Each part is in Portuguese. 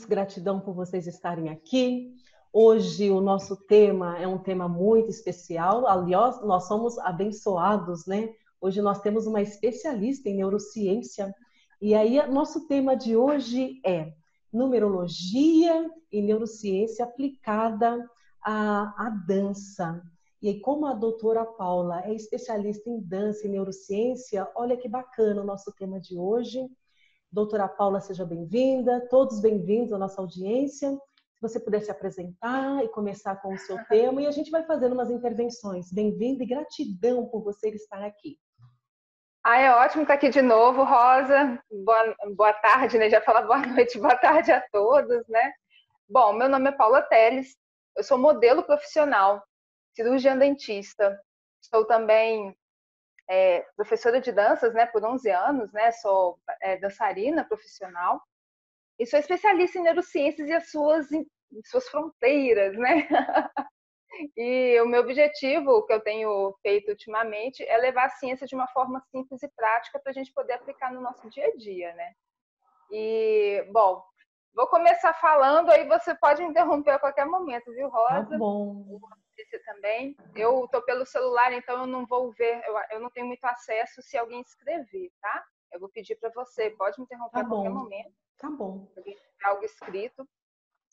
todos, gratidão por vocês estarem aqui. Hoje o nosso tema é um tema muito especial, aliás, nós somos abençoados, né? Hoje nós temos uma especialista em neurociência, e aí nosso tema de hoje é numerologia e neurociência aplicada à dança. E aí, como a doutora Paula é especialista em dança e neurociência, olha que bacana o nosso tema de hoje. Doutora Paula, seja bem-vinda, todos bem-vindos à nossa audiência. Se você puder se apresentar e começar com o seu tema, e a gente vai fazendo umas intervenções. Bem-vinda e gratidão por você estar aqui. É ótimo estar aqui de novo, Rosa. Boa tarde, né? Já fala boa noite, boa tarde a todos, né? Bom, meu nome é Paula Teles, eu sou modelo profissional, cirurgiã dentista. Sou também professora de danças, né, por 11 anos, né? Sou dançarina profissional e sou especialista em neurociências e as suas fronteiras, né? E o meu objetivo, que eu tenho feito ultimamente, é levar a ciência de uma forma simples e prática para a gente poder aplicar no nosso dia a dia, né? E, bom, vou começar falando, aí você pode interromper a qualquer momento, viu, Rosa? Tá bom. Você também. Eu estou pelo celular, então eu não vou ver, eu não tenho muito acesso se alguém escrever, tá? Eu vou pedir para você, pode me interromper Tá a qualquer bom. momento. Tá bom. Se alguém tiver algo escrito,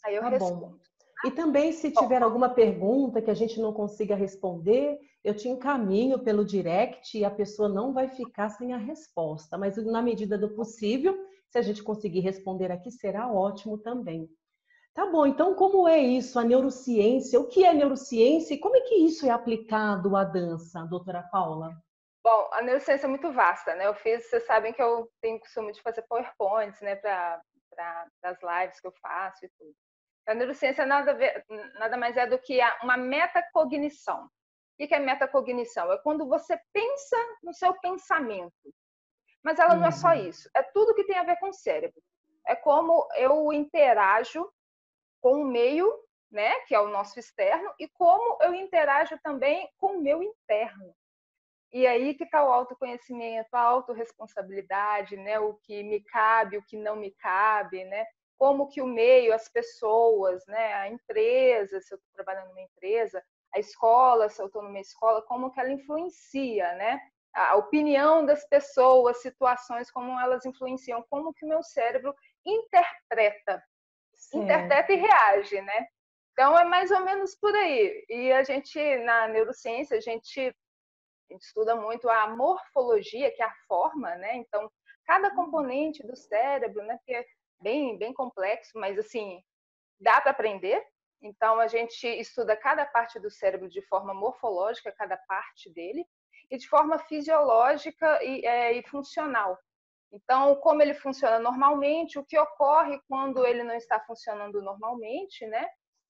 aí eu Tá bom. respondo. E também, se tiver alguma pergunta que a gente não consiga responder, eu te encaminho pelo direct e a pessoa não vai ficar sem a resposta. Mas, na medida do possível, se a gente conseguir responder aqui, será ótimo também. Tá bom, então como é isso, a neurociência? O que é neurociência e como é que isso é aplicado à dança, doutora Paula? Bom, a neurociência é muito vasta, né? Vocês sabem que eu tenho o costume de fazer PowerPoints, né, para as lives que eu faço e tudo. A neurociência nada mais é do que uma metacognição. O que é metacognição? É quando você pensa no seu pensamento. Mas ela não é só isso. É tudo que tem a ver com o cérebro. É como eu interajo com o meio, né, que é o nosso externo, e como eu interajo também com o meu interno. E aí que está o autoconhecimento, a autorresponsabilidade, né? O que me cabe, o que não me cabe, né? Como que o meio, as pessoas, né? A empresa, se eu estou trabalhando numa empresa, a escola, se eu estou numa escola, como que ela influencia, né? A opinião das pessoas, situações, como elas influenciam, como que o meu cérebro interpreta e reage, né? Então é mais ou menos por aí. E a gente, na neurociência, a gente estuda muito a morfologia, que é a forma, né? Então, cada componente do cérebro, né, que é bem complexo, mas assim, dá para aprender. Então, a gente estuda cada parte do cérebro de forma morfológica, cada parte dele, e de forma fisiológica e funcional. Então, como ele funciona normalmente, o que ocorre quando ele não está funcionando normalmente, né?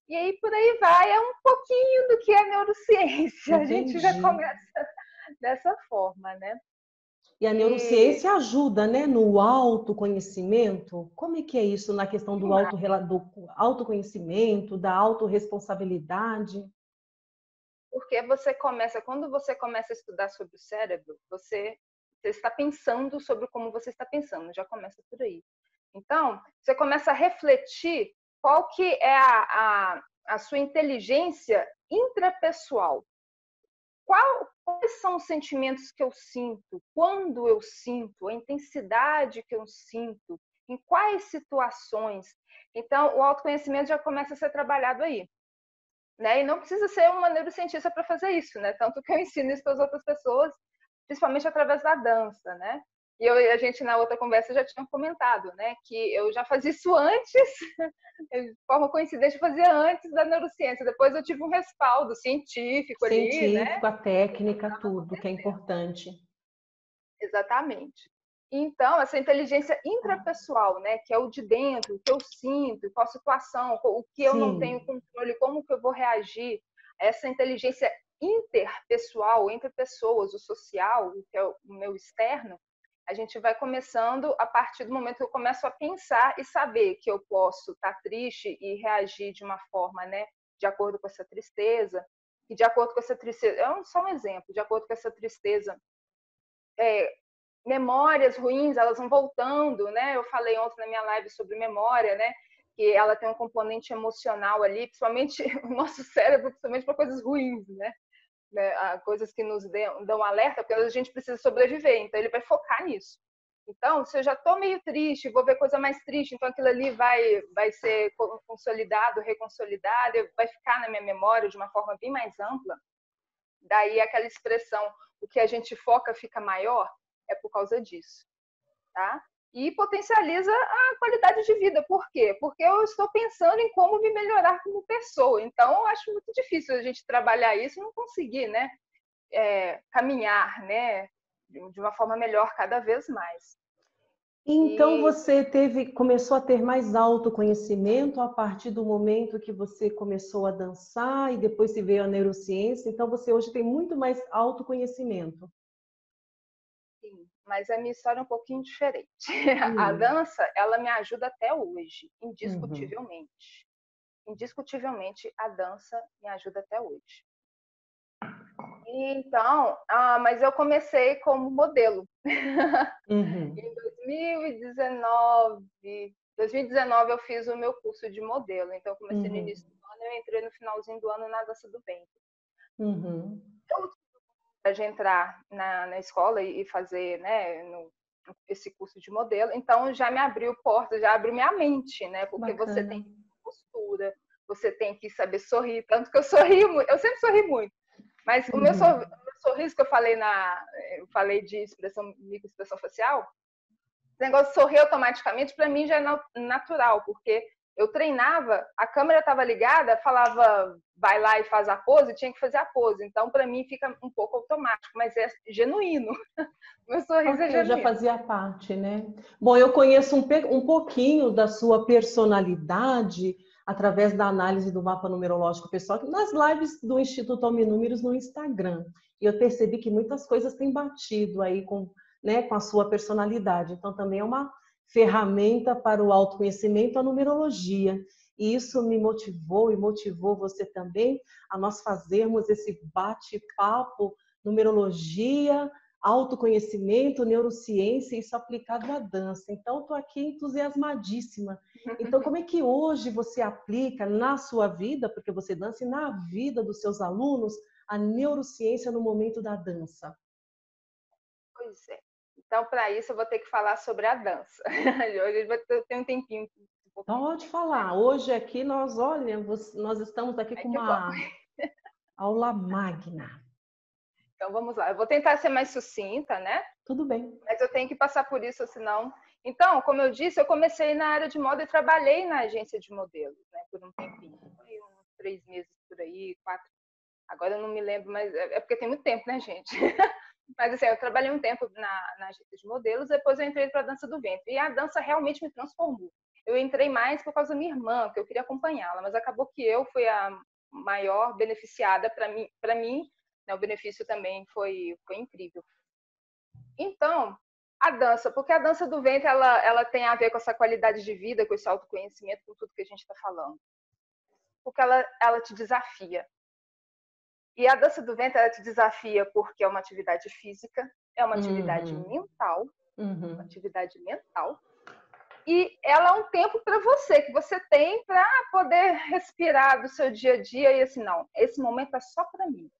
E aí, por aí vai, é um pouquinho do que é neurociência. Entendi. A gente já começa dessa forma, né? E a neurociência ajuda, né, no autoconhecimento? Como é que é isso na questão do autoconhecimento, da autorresponsabilidade? Porque quando você começa a estudar sobre o cérebro, você está pensando sobre como você está pensando, já começa por aí. Então, você começa a refletir qual que é a sua inteligência intrapessoal. Quais são os sentimentos que eu sinto? Quando eu sinto? A intensidade que eu sinto? Em quais situações? Então, o autoconhecimento já começa a ser trabalhado aí. Né? E não precisa ser uma neurocientista para fazer isso, né? Tanto que eu ensino isso para as outras pessoas, principalmente através da dança, né? E a gente, na outra conversa, já tinha comentado, né? Que eu já fazia isso antes, de forma coincidente, eu fazia antes da neurociência. Depois eu tive um respaldo científico ali, né? A técnica, tudo que é importante. Exatamente. Então, essa inteligência intrapessoal, né, que é o de dentro, o que eu sinto, qual situação, o que eu não tenho controle, como que eu vou reagir, essa inteligência interpessoal, entre pessoas, o social, que é o meu externo, a gente vai começando a partir do momento que eu começo a pensar e saber que eu posso estar triste e reagir de uma forma, né, de acordo com essa tristeza, e de acordo com essa tristeza, só um exemplo, de acordo com essa tristeza, memórias ruins, elas vão voltando, né? Eu falei ontem na minha live sobre memória, né? que ela tem um componente emocional ali, principalmente o nosso cérebro, principalmente para coisas ruins, né? Coisas que nos dão alerta, porque a gente precisa sobreviver, então ele vai focar nisso. Então, se eu já estou meio triste, vou ver coisa mais triste, então aquilo ali vai ser consolidado, reconsolidado, vai ficar na minha memória de uma forma bem mais ampla. Daí aquela expressão, o que a gente foca fica maior, é por causa disso, tá? E potencializa a qualidade de vida. Por quê? Porque eu estou pensando em como me melhorar como pessoa. Então, eu acho muito difícil a gente trabalhar isso e não conseguir, né? Caminhar, né? De uma forma melhor cada vez mais. Então você começou a ter mais autoconhecimento a partir do momento que você começou a dançar e depois se veio a neurociência. Então você hoje tem muito mais autoconhecimento. Sim, mas a minha história é um pouquinho diferente. A dança, ela me ajuda até hoje, indiscutivelmente. Indiscutivelmente, a dança me ajuda até hoje. Então, mas eu comecei como modelo. Em 2019 eu fiz o meu curso de modelo. Então, eu comecei no início do ano e eu entrei no finalzinho do ano na dança do ventre. Eu tive entrar na escola e fazer, né, esse curso de modelo. Então, já me abriu portas, já abriu minha mente, né? Porque Bacana. você tem postura, você tem que saber sorrir. Tanto que eu sorri, eu sempre sorri muito. Mas o meu sorriso que eu falei de microexpressão facial, esse negócio de sorrir automaticamente, para mim já é natural, porque eu treinava, a câmera estava ligada, falava vai lá e faz a pose, tinha que fazer a pose. Então, para mim, fica um pouco automático, mas é genuíno. Meu sorriso é genuíno. Já fazia parte, né? Bom, eu conheço um pouquinho da sua personalidade através da análise do mapa numerológico pessoal, nas lives do Instituto Alminúmeros no Instagram. E eu percebi que muitas coisas têm batido aí com a sua personalidade. Então, também é uma ferramenta para o autoconhecimento, a numerologia. E isso me motivou e motivou você também a nós fazermos esse bate-papo, numerologia, autoconhecimento, neurociência, isso aplicado à dança. Então, estou aqui entusiasmadíssima. Então, como é que hoje você aplica na sua vida, porque você dança, e na vida dos seus alunos, a neurociência no momento da dança? Pois é. Então, para isso, eu vou ter que falar sobre a dança. Hoje eu tenho um tempinho. Pode falar. Hoje aqui nós estamos aqui com uma aula magna. Então, vamos lá. Eu vou tentar ser mais sucinta, né? Tudo bem. Mas eu tenho que passar por isso, senão... Então, como eu disse, eu comecei na área de moda e trabalhei na agência de modelos, né? Por um tempinho. Foi uns 3 meses por aí, 4. Agora eu não me lembro, mas é porque tem muito tempo, né, gente? Mas assim, eu trabalhei um tempo na agência de modelos, depois eu entrei para a dança do ventre. E a dança realmente me transformou. Eu entrei mais por causa da minha irmã, porque eu queria acompanhá-la, mas acabou que eu fui a maior beneficiada para mim, né, o benefício também foi incrível. Então, a dança, porque a dança do ventre ela tem a ver com essa qualidade de vida, com esse autoconhecimento, com tudo que a gente está falando. Porque ela te desafia. E a dança do ventre ela te desafia porque é uma atividade física, é uma atividade mental, uma atividade mental. E ela é um tempo para você, que você tem para poder respirar do seu dia a dia e assim, não, esse momento é só para mim.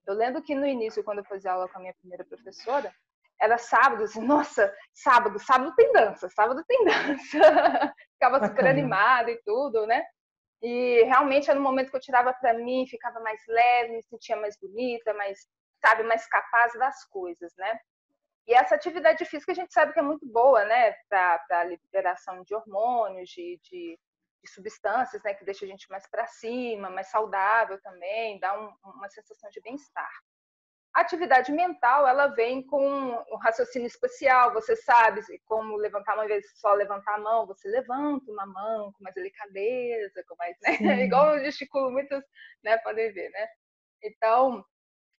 Eu lembro que no início, quando eu fazia aula com a minha primeira professora, era sábado, assim, nossa, sábado tem dança, sábado tem dança. Ficava super animada e tudo, né? E realmente era um momento que eu tirava para mim, ficava mais leve, me sentia mais bonita, mais capaz das coisas, né? E essa atividade física a gente sabe que é muito boa, né? Para a liberação de hormônios, de substâncias, né? Que deixa a gente mais para cima, mais saudável também, dá uma sensação de bem-estar. A atividade mental, ela vem com um raciocínio espacial, você sabe como levantar uma vez só levantar a mão, você levanta uma mão com mais delicadeza, com mais, né? Igual eu gesticulo, muitos, né, podem ver, né? Então,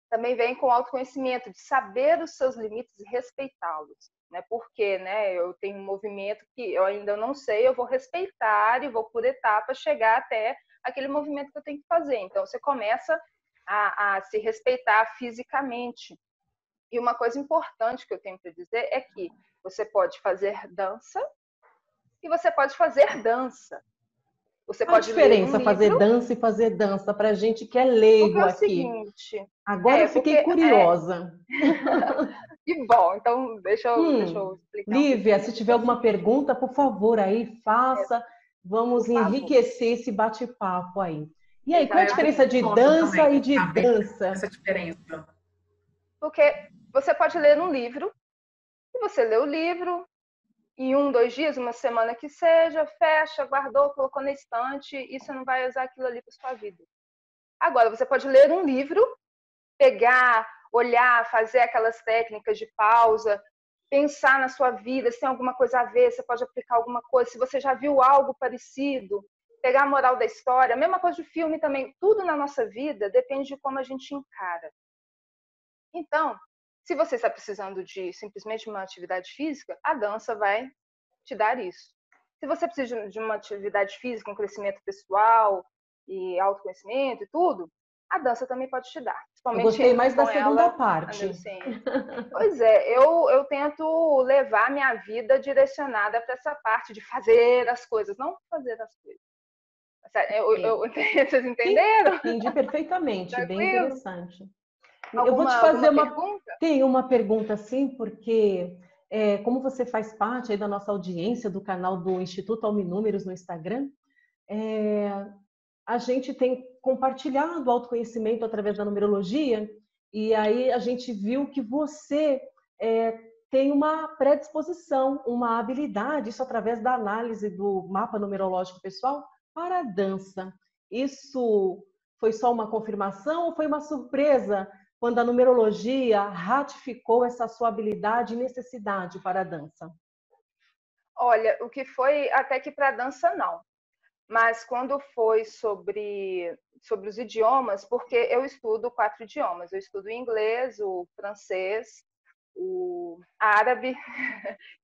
também vem com autoconhecimento, de saber os seus limites e respeitá-los, né? Porque, né, eu tenho um movimento que eu ainda não sei, eu vou respeitar e vou por etapas chegar até aquele movimento que eu tenho que fazer. Então, você começa a se respeitar fisicamente. E uma coisa importante que eu tenho para dizer é que você pode fazer dança e você pode fazer dança. Você Qual a pode ler um diferença fazer livro, dança e fazer dança para gente que é porque leigo é o aqui? seguinte, Agora eu porque fiquei curiosa. que bom, então deixa eu explicar um Lívia, pouquinho, se porque tiver é o alguma seguinte, pergunta, por favor, aí faça. por Vamos favor, enriquecer esse bate-papo aí. E aí, qual é a diferença exatamente. de Ponto dança e também, de saber dança? essa diferença. Porque você pode ler um livro, e você lê o livro, em 2 dias, uma semana que seja, fecha, guardou, colocou na estante, e você não vai usar aquilo ali para sua vida. Agora, você pode ler um livro, pegar, olhar, fazer aquelas técnicas de pausa, pensar na sua vida, se tem alguma coisa a ver, você pode aplicar alguma coisa, se você já viu algo parecido, pegar a moral da história, a mesma coisa de filme também, tudo na nossa vida depende de como a gente encara. Então, se você está precisando de simplesmente uma atividade física, a dança vai te dar isso. Se você precisa de uma atividade física, um crescimento pessoal e autoconhecimento e tudo, a dança também pode te dar, Eu principalmente gostei mais da com segunda ela, a parte. neurociência. Pois é, eu tento levar a minha vida direcionada para essa parte de fazer as coisas, não fazer as coisas. Vocês Sim, entenderam? entendi perfeitamente, bem Tranquilo? interessante. Eu vou te fazer Alguma pergunta? tem uma pergunta assim, porque como você faz parte aí da nossa audiência do canal do Instituto Alminúmeros no Instagram, é, a gente tem compartilhado autoconhecimento através da numerologia, e aí a gente viu que você tem uma predisposição, uma habilidade, isso através da análise do mapa numerológico pessoal, para a dança. Isso foi só uma confirmação ou foi uma surpresa quando a numerologia ratificou essa sua habilidade e necessidade para a dança? Olha, o que foi até que para dança não. Mas quando foi sobre os idiomas, porque eu estudo 4 idiomas. Eu estudo o inglês, o francês, o árabe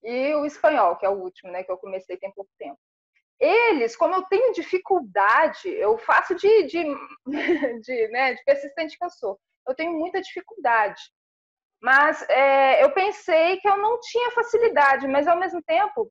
e o espanhol, que é o último, né, que eu comecei tem pouco tempo. Eles, como eu tenho dificuldade, eu faço de persistente que eu sou. Eu tenho muita dificuldade. Mas eu pensei que eu não tinha facilidade, mas ao mesmo tempo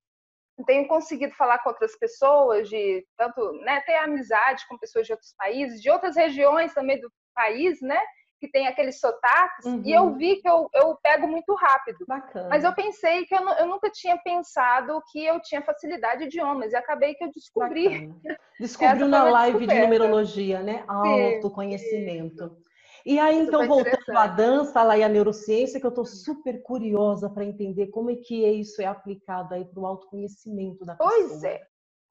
tenho conseguido falar com outras pessoas, de tanto, né, ter amizade com pessoas de outros países, de outras regiões também do país, né, que tem aqueles sotaques, e eu vi que eu pego muito rápido. Bacana. Mas eu pensei que eu nunca tinha pensado que eu tinha facilidade de idiomas, e acabei que eu descobri. Bacana. Descobriu na live de numerologia, né? Autoconhecimento. E aí, Isso então, foi voltando à interessante. dança lá e à neurociência, que eu estou super curiosa para entender como é que isso é aplicado aí para o autoconhecimento da Pois pessoa. é.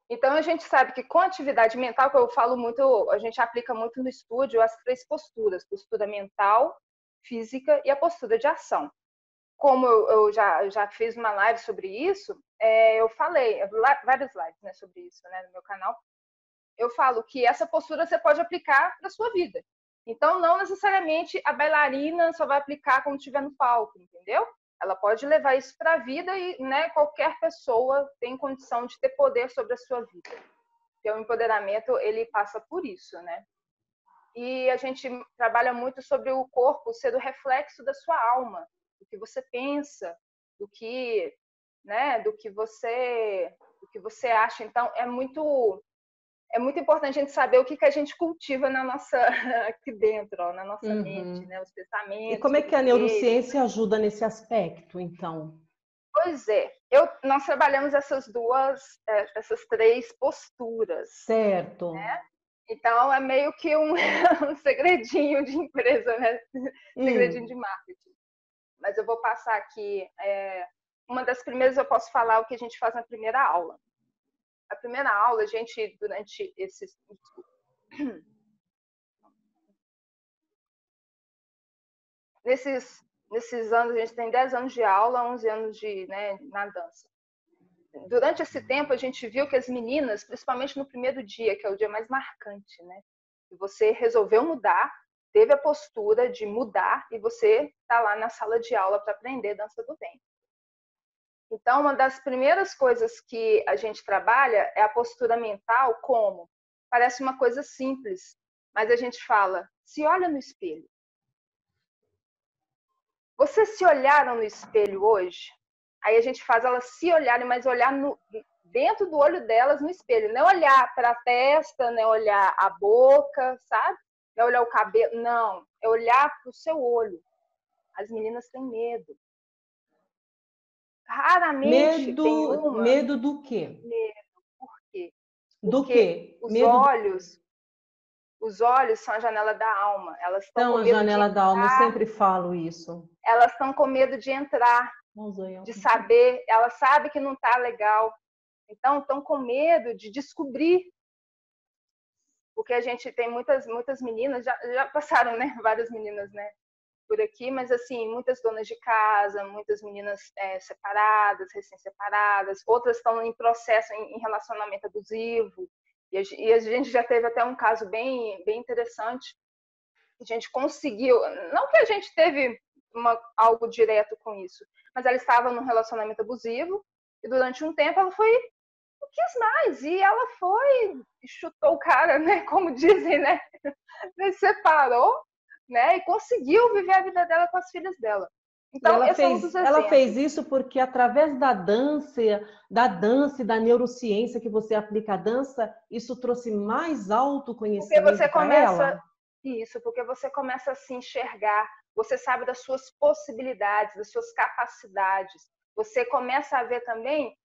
Então, a gente sabe que com atividade mental, que eu falo muito, a gente aplica muito no estúdio as 3 posturas: postura mental, física e a postura de ação. Como eu já fiz uma live sobre isso, eu falei, várias lives, né, sobre isso, né, no meu canal. Eu falo que essa postura você pode aplicar para sua vida. Então, não necessariamente a bailarina só vai aplicar quando estiver no palco, entendeu? Ela pode levar isso para a vida e, né, qualquer pessoa tem condição de ter poder sobre a sua vida. Porque o empoderamento, ele passa por isso, né? E a gente trabalha muito sobre o corpo ser o reflexo da sua alma, do que você pensa, do que, né, do que você acha. Então, é muito importante a gente saber o que a gente cultiva na nossa aqui dentro, ó, na nossa mente, né? Os E pensamentos, como é os que a desejos. neurociência ajuda nesse aspecto, então? Pois é, nós trabalhamos essas 3 posturas. Certo. Então é meio que um, um segredinho de empresa, né? Segredinho de marketing. Mas eu vou passar aqui. Uma das primeiras eu posso falar o que a gente faz na primeira aula. A primeira aula, a gente, durante esses. Nesses anos, a gente tem 10 anos de aula, 11 anos na dança. Durante esse tempo, a gente viu que as meninas, principalmente no primeiro dia, que é o dia mais marcante, né? Você resolveu mudar, teve a postura de mudar e você está lá na sala de aula para aprender dança do ventre. Então, uma das primeiras coisas que a gente trabalha é a postura mental, como? Parece uma coisa simples, mas a gente fala, se olha no espelho. Vocês se olharam no espelho hoje? Aí a gente faz elas se olharem, mas olhar dentro do olho delas no espelho. Não olhar para a testa, não olhar a boca, sabe? Não olhar o cabelo, não. É olhar para o seu olho. As meninas têm medo. Raramente tem uma. Medo do quê? Medo. Por quê? Do Porque quê? os olhos são a janela da alma. Elas estão Então, com a medo de janela da alma, eu entrar. sempre falo isso. Elas estão com medo de entrar, de saber. Elas sabem que não está legal. Então, estão com medo de descobrir. Porque a gente tem muitas meninas, já passaram, né? Várias meninas, né? Por aqui, mas assim, muitas donas de casa, muitas meninas separadas, recém-separadas, outras estão em processo em relacionamento abusivo, e a gente já teve até um caso bem interessante, a gente conseguiu, não que a gente teve algo direto com isso, mas ela estava num relacionamento abusivo, e durante um tempo ela não quis mais, e ela foi, chutou o cara, né, como dizem, né, separou, né? E conseguiu viver a vida dela com as filhas dela. Então, esse é um dos exemplos. Ela fez isso porque através da dança e da neurociência que você aplica à dança, isso trouxe mais autoconhecimento para ela? Isso, porque você começa a se enxergar, você sabe das suas possibilidades, das suas capacidades. Você começa a ver também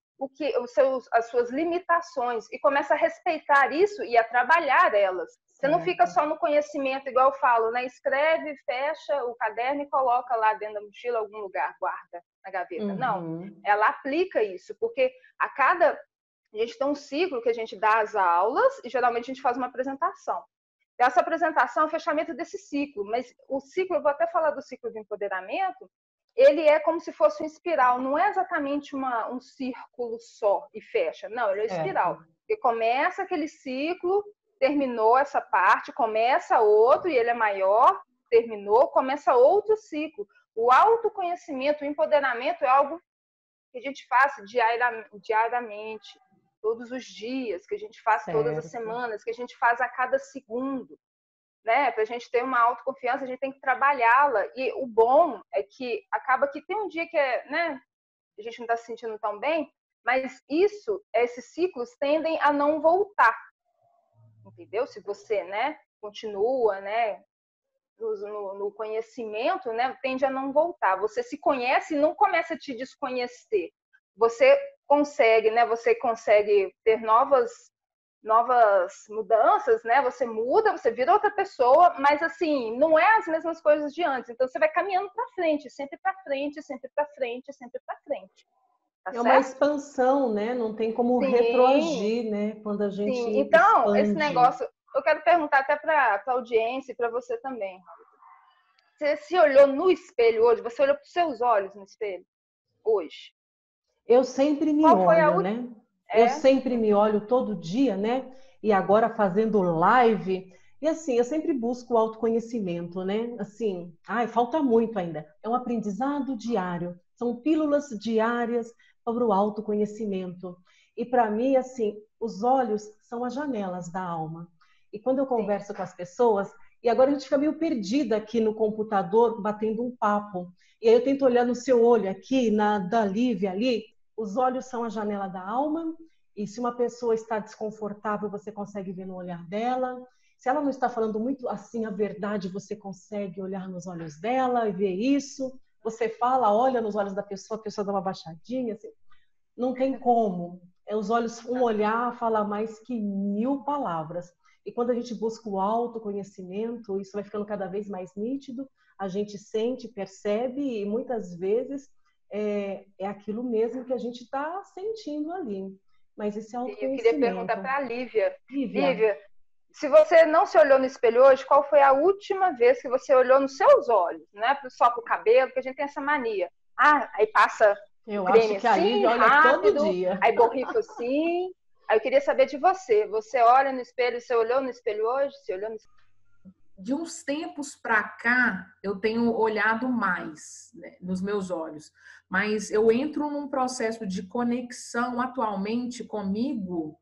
as suas limitações e começa a respeitar isso e a trabalhar elas. Você não fica só no conhecimento, igual eu falo, né? Escreve, fecha o caderno e coloca lá dentro da mochila, algum lugar, guarda na gaveta. Não, ela aplica isso, porque a gente tem um ciclo que a gente dá as aulas e geralmente a gente faz uma apresentação. Essa apresentação é o fechamento desse ciclo, mas o ciclo, eu vou até falar do ciclo de empoderamento, ele é como se fosse uma espiral, não é exatamente um círculo só e fecha, não, ele é espiral. Porque começa aquele ciclo, terminou essa parte, começa outro e ele é maior, terminou, começa outro ciclo. O autoconhecimento, o empoderamento é algo que a gente faz diariamente, todos os dias, que a gente faz todas as semanas, que a gente faz a cada segundo. Né? Para a gente ter uma autoconfiança, a gente tem que trabalhá-la. E o bom é que acaba que tem um dia que né, a gente não está se sentindo tão bem, mas esses ciclos tendem a não voltar. Entendeu? Se você, né, continua, né, no conhecimento, né, tende a não voltar. Você se conhece e não começa a te desconhecer. Você consegue, né, você consegue ter novas mudanças, né? Você muda, você vira outra pessoa, mas assim, não é as mesmas coisas de antes. Então você vai caminhando para frente, sempre para frente, sempre para frente, sempre para frente. Tá certo? Uma expansão, né? Não tem como retroagir, né? Quando a gente Então, expande. esse negócio, eu quero perguntar até para a audiência e para você também. Você se olhou no espelho hoje? Você olhou para os seus olhos no espelho hoje? Eu sempre me olho, né? Eu sempre me olho todo dia, né? E agora fazendo live. E assim, eu sempre busco o autoconhecimento, né? Assim, falta muito ainda. É um aprendizado diário. São pílulas diárias para o autoconhecimento. E para mim, assim, os olhos são as janelas da alma. E quando eu converso com as pessoas, e agora a gente fica meio perdida aqui no computador, batendo um papo. E aí eu tento olhar no seu olho aqui, da Lívia ali. Os olhos são a janela da alma, e se uma pessoa está desconfortável, você consegue ver no olhar dela. Se ela não está falando muito assim a verdade, você consegue olhar nos olhos dela e ver isso. Você fala, olha nos olhos da pessoa, a pessoa dá uma baixadinha. Assim. Não tem como. Os olhos, um olhar fala mais que 1000 palavras. E quando a gente busca o autoconhecimento, isso vai ficando cada vez mais nítido. A gente sente, percebe e muitas vezes é aquilo mesmo que a gente está sentindo ali. Mas esse autoconhecimento. Eu queria perguntar para a Lívia. Lívia, se você não se olhou no espelho hoje, qual foi a última vez que você olhou nos seus olhos? Não é só para o cabelo, porque a gente tem essa mania. Aí passa eu creme acho que assim, a Lívia olha rápido, todo dia. aí borrifa assim. Aí eu queria saber de você. Você olha no espelho, você olhou no espelho hoje? Você olhou no espelho? De uns tempos para cá, eu tenho olhado mais, né, nos meus olhos. Mas eu entro num processo de conexão atualmente comigo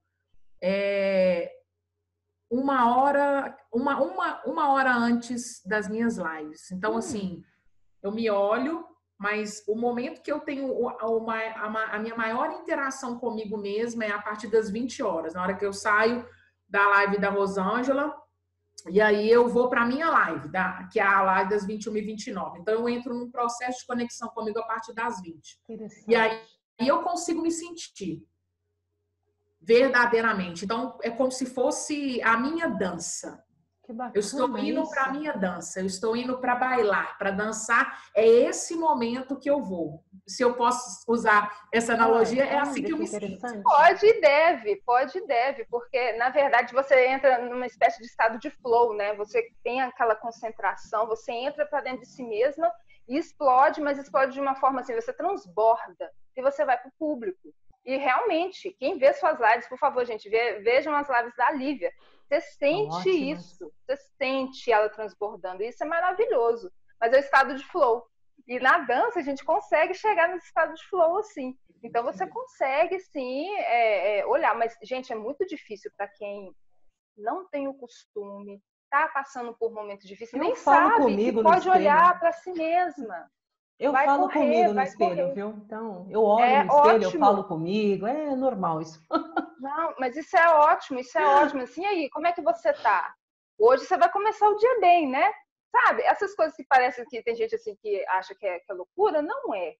uma hora antes das minhas lives. Então, assim, eu me olho mas o momento que eu tenho a minha maior interação comigo mesma é a partir das 20 horas, na hora que eu saio da live da Rosângela, e aí eu vou para a minha live, que é a live das 21h29. Então, eu entro num processo de conexão comigo a partir das 20. E aí eu consigo me sentir verdadeiramente. Então, é como se fosse a minha dança. Que bacana, eu estou indo para a minha dança, eu estou indo para bailar, para dançar. É esse momento que eu vou. Se eu posso usar essa analogia, é assim que eu me sinto. Pode e deve, porque, na verdade, você entra numa espécie de estado de flow, né? Você tem aquela concentração, você entra para dentro de si mesma e explode, mas explode de uma forma assim, você transborda e você vai para o público. E realmente, quem vê suas lives, por favor, gente, vejam as lives da Lívia. Você sente isso, você sente ela transbordando. Isso é maravilhoso, mas é o estado de flow. E na dança a gente consegue chegar nesse estado de flow assim. Então você consegue sim olhar, mas gente, é muito difícil para quem não tem o costume, tá passando por momentos difíceis, nem sabe que pode olhar para si mesma. Eu falo comigo no espelho, viu? Então, eu olho no espelho, eu falo comigo, é normal isso. Não, mas isso é ótimo. Assim, e aí, como é que você tá? Hoje você vai começar o dia bem, né? Sabe? Essas coisas que parecem que tem gente assim que acha que é loucura, não é.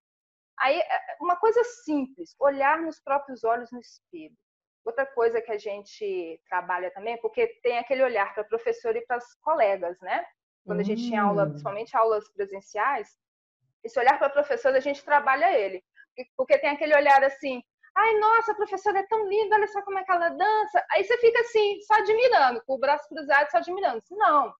Aí, uma coisa simples, olhar nos próprios olhos no espelho. Outra coisa que a gente trabalha também, porque tem aquele olhar para professor e para as colegas, né? Quando a gente tinha aula, principalmente aulas presenciais, esse olhar para professor, a gente trabalha ele. Porque tem aquele olhar assim, ai, nossa, a professora é tão linda, olha só como é que ela dança. Aí você fica assim, só admirando, com o braço cruzado, só admirando. Não.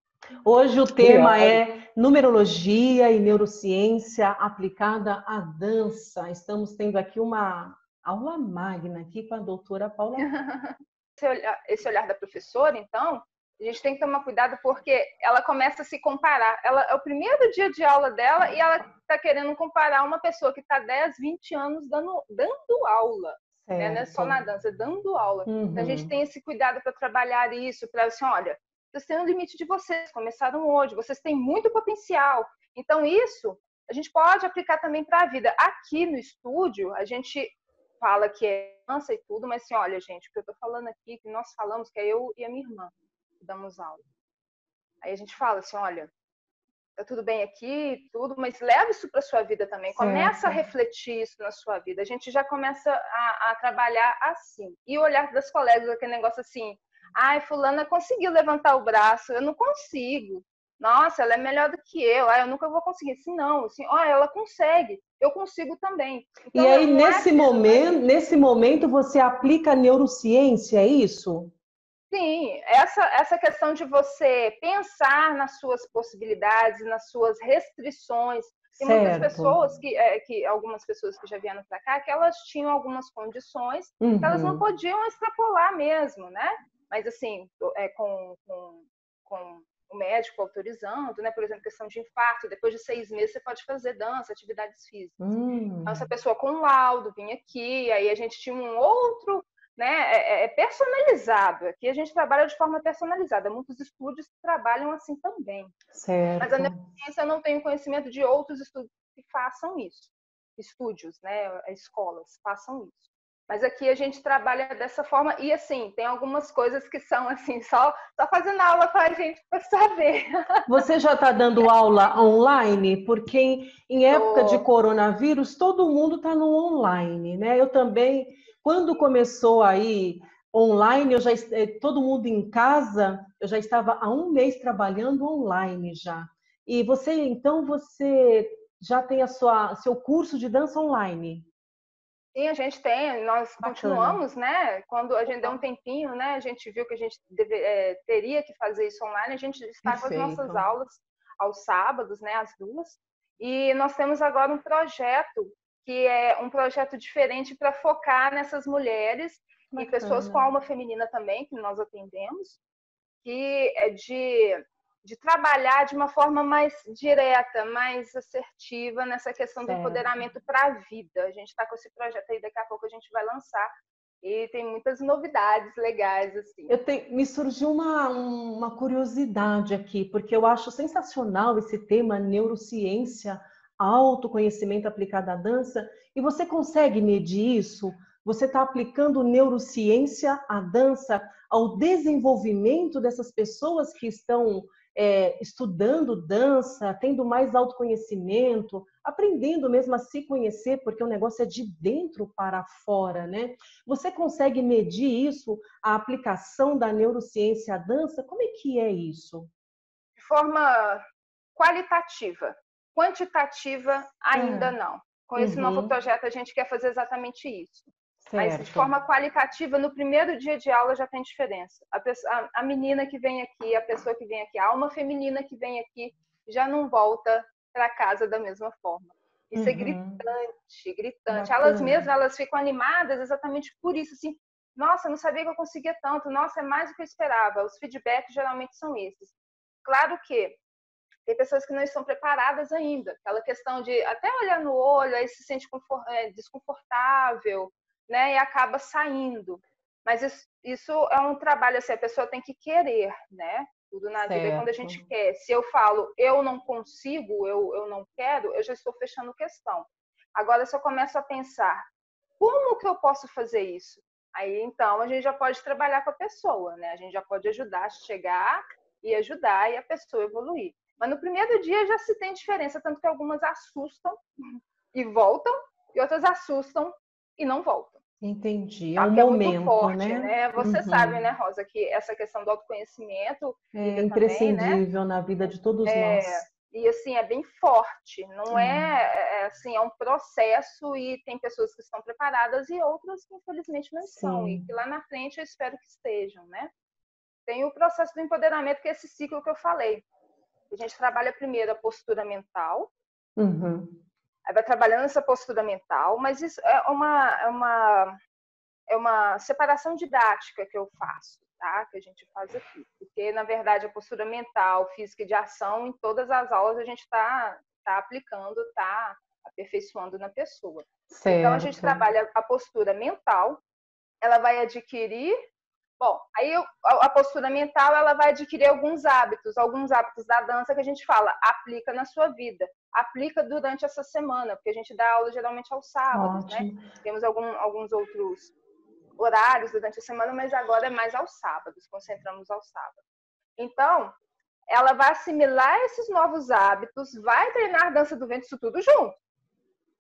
Hoje o tema é numerologia e neurociência aplicada à dança. Estamos tendo aqui uma aula magna aqui com a doutora Paula. Esse olhar da professora, então, a gente tem que tomar cuidado porque ela começa a se comparar. É o primeiro dia de aula dela e ela está querendo comparar uma pessoa que está 10, 20 anos dando aula. Né? Não é só na dança, é dando aula. Então a gente tem esse cuidado para trabalhar isso, para assim, olha, vocês têm um limite de vocês, começaram hoje, vocês têm muito potencial. Então isso a gente pode aplicar também para a vida. Aqui no estúdio, a gente fala que é dança e tudo, mas assim, olha, gente, o que eu estou falando aqui, que nós falamos, que é eu e a minha irmã que damos aula. Aí a gente fala assim, olha, tá tudo bem aqui, tudo, mas leva isso para sua vida também. Começa a refletir isso na sua vida. A gente já começa a trabalhar assim. E olhar das colegas, aquele negócio assim, ai, fulana conseguiu levantar o braço, eu não consigo. Nossa, ela é melhor do que eu nunca vou conseguir. Assim, não, assim, ela consegue, eu consigo também. Então, e aí, nesse momento, você aplica a neurociência, é isso? Sim, essa questão de você pensar nas suas possibilidades, nas suas restrições. Tem muitas pessoas algumas pessoas que já vieram para cá, que elas tinham algumas condições que elas não podiam extrapolar mesmo, né? Mas assim, com o médico autorizando, né? Por exemplo, questão de infarto, depois de 6 meses você pode fazer dança, atividades físicas. Então, essa pessoa com laudo vinha aqui, aí a gente tinha um outro, né? É personalizado. Aqui a gente trabalha de forma personalizada. Muitos estúdios trabalham assim também. Certo. Mas a neurociência eu não tenho conhecimento de outros estúdios que façam isso. Estúdios, né? Escolas façam isso. Mas aqui a gente trabalha dessa forma e assim, tem algumas coisas que são assim, só fazendo aula com a gente para saber. Você já está dando aula online? Porque em época de coronavírus, todo mundo está no online, né? Eu também, quando começou aí online, todo mundo em casa, eu já estava há 1 mês trabalhando online já. E você já tem seu curso de dança online? Sim, a gente tem, nós continuamos, né? Quando a gente deu um tempinho, né? A gente viu que a gente teria que fazer isso online, a gente está com as nossas aulas aos sábados, né? Às 2. E nós temos agora um projeto, que é um projeto diferente para focar nessas mulheres e pessoas com alma feminina também, que nós atendemos, que é de trabalhar de uma forma mais direta, mais assertiva nessa questão do empoderamento para a vida. A gente está com esse projeto aí, daqui a pouco a gente vai lançar. E tem muitas novidades legais, assim. Me surgiu uma curiosidade aqui, porque eu acho sensacional esse tema neurociência autoconhecimento aplicado à dança, e você consegue medir isso? Você está aplicando neurociência à dança, ao desenvolvimento dessas pessoas que estão estudando dança, tendo mais autoconhecimento, aprendendo mesmo a se conhecer, porque o negócio é de dentro para fora, né? Você consegue medir isso, a aplicação da neurociência à dança? Como é que é isso? De forma qualitativa. Quantitativa, ainda não. Com esse novo projeto, a gente quer fazer exatamente isso. Mas de forma qualitativa, no primeiro dia de aula já tem diferença. A menina que vem aqui, a pessoa que vem aqui, a alma feminina que vem aqui, já não volta para casa da mesma forma. Isso é gritante, gritante. Bacana. Elas mesmas, elas ficam animadas exatamente por isso, assim, nossa, eu não sabia que eu conseguia tanto, nossa, é mais do que eu esperava. Os feedbacks geralmente são esses. Claro que tem pessoas que não estão preparadas ainda. Aquela questão de até olhar no olho, aí se sente desconfortável, né? E acaba saindo. Mas isso é um trabalho, assim, a pessoa tem que querer, né? Tudo na vida é quando a gente quer. Se eu falo, eu não consigo, eu não quero, eu já estou fechando questão. Agora, se eu começo a pensar, como que eu posso fazer isso? Aí, então, a gente já pode trabalhar com a pessoa, né? A gente já pode ajudar a chegar e ajudar e a pessoa evoluir. Mas no primeiro dia já se tem diferença, tanto que algumas assustam e voltam, e outras assustam e não voltam. Entendi, Tá? é um Porque momento, é muito forte, né? Você sabe, né, Rosa, que essa questão do autoconhecimento é imprescindível, também, né? Na vida de todos nós. E assim, é bem forte, não assim, é um processo e tem pessoas que estão preparadas e outras que infelizmente não estão, e que lá na frente eu espero que estejam, né? Tem o processo do empoderamento, que é esse ciclo que eu falei. A gente trabalha primeiro a postura mental, aí vai trabalhando essa postura mental, mas isso é uma separação didática que eu faço, tá? Que a gente faz aqui. Porque, na verdade, a postura mental, física e de ação, em todas as aulas a gente está aplicando, está aperfeiçoando na pessoa. Certo. Então, a gente trabalha a postura mental, ela vai adquirir. Bom, aí a postura mental, ela vai adquirir alguns hábitos da dança que a gente fala, aplica na sua vida, aplica durante essa semana, porque a gente dá aula geralmente aos sábados, né? Temos alguns outros horários durante a semana, mas agora é mais aos sábados, concentramos aos sábados. Então, ela vai assimilar esses novos hábitos, vai treinar dança do ventre, isso tudo junto.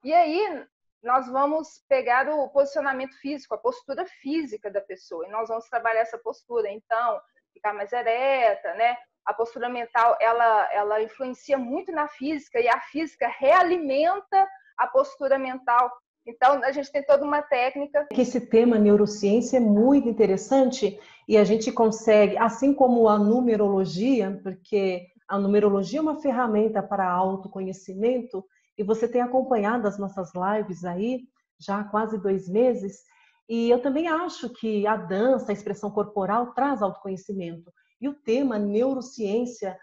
E aí, nós vamos pegar o posicionamento físico, a postura física da pessoa, e nós vamos trabalhar essa postura. Então, ficar mais ereta, né? A postura mental, ela influencia muito na física, e a física realimenta a postura mental. Então, a gente tem toda uma técnica. Esse tema neurociência é muito interessante, e a gente consegue, assim como a numerologia, porque a numerologia é uma ferramenta para autoconhecimento, e você tem acompanhado as nossas lives aí, já há quase 2 meses, e eu também acho que a dança, a expressão corporal, traz autoconhecimento. E o tema neurociência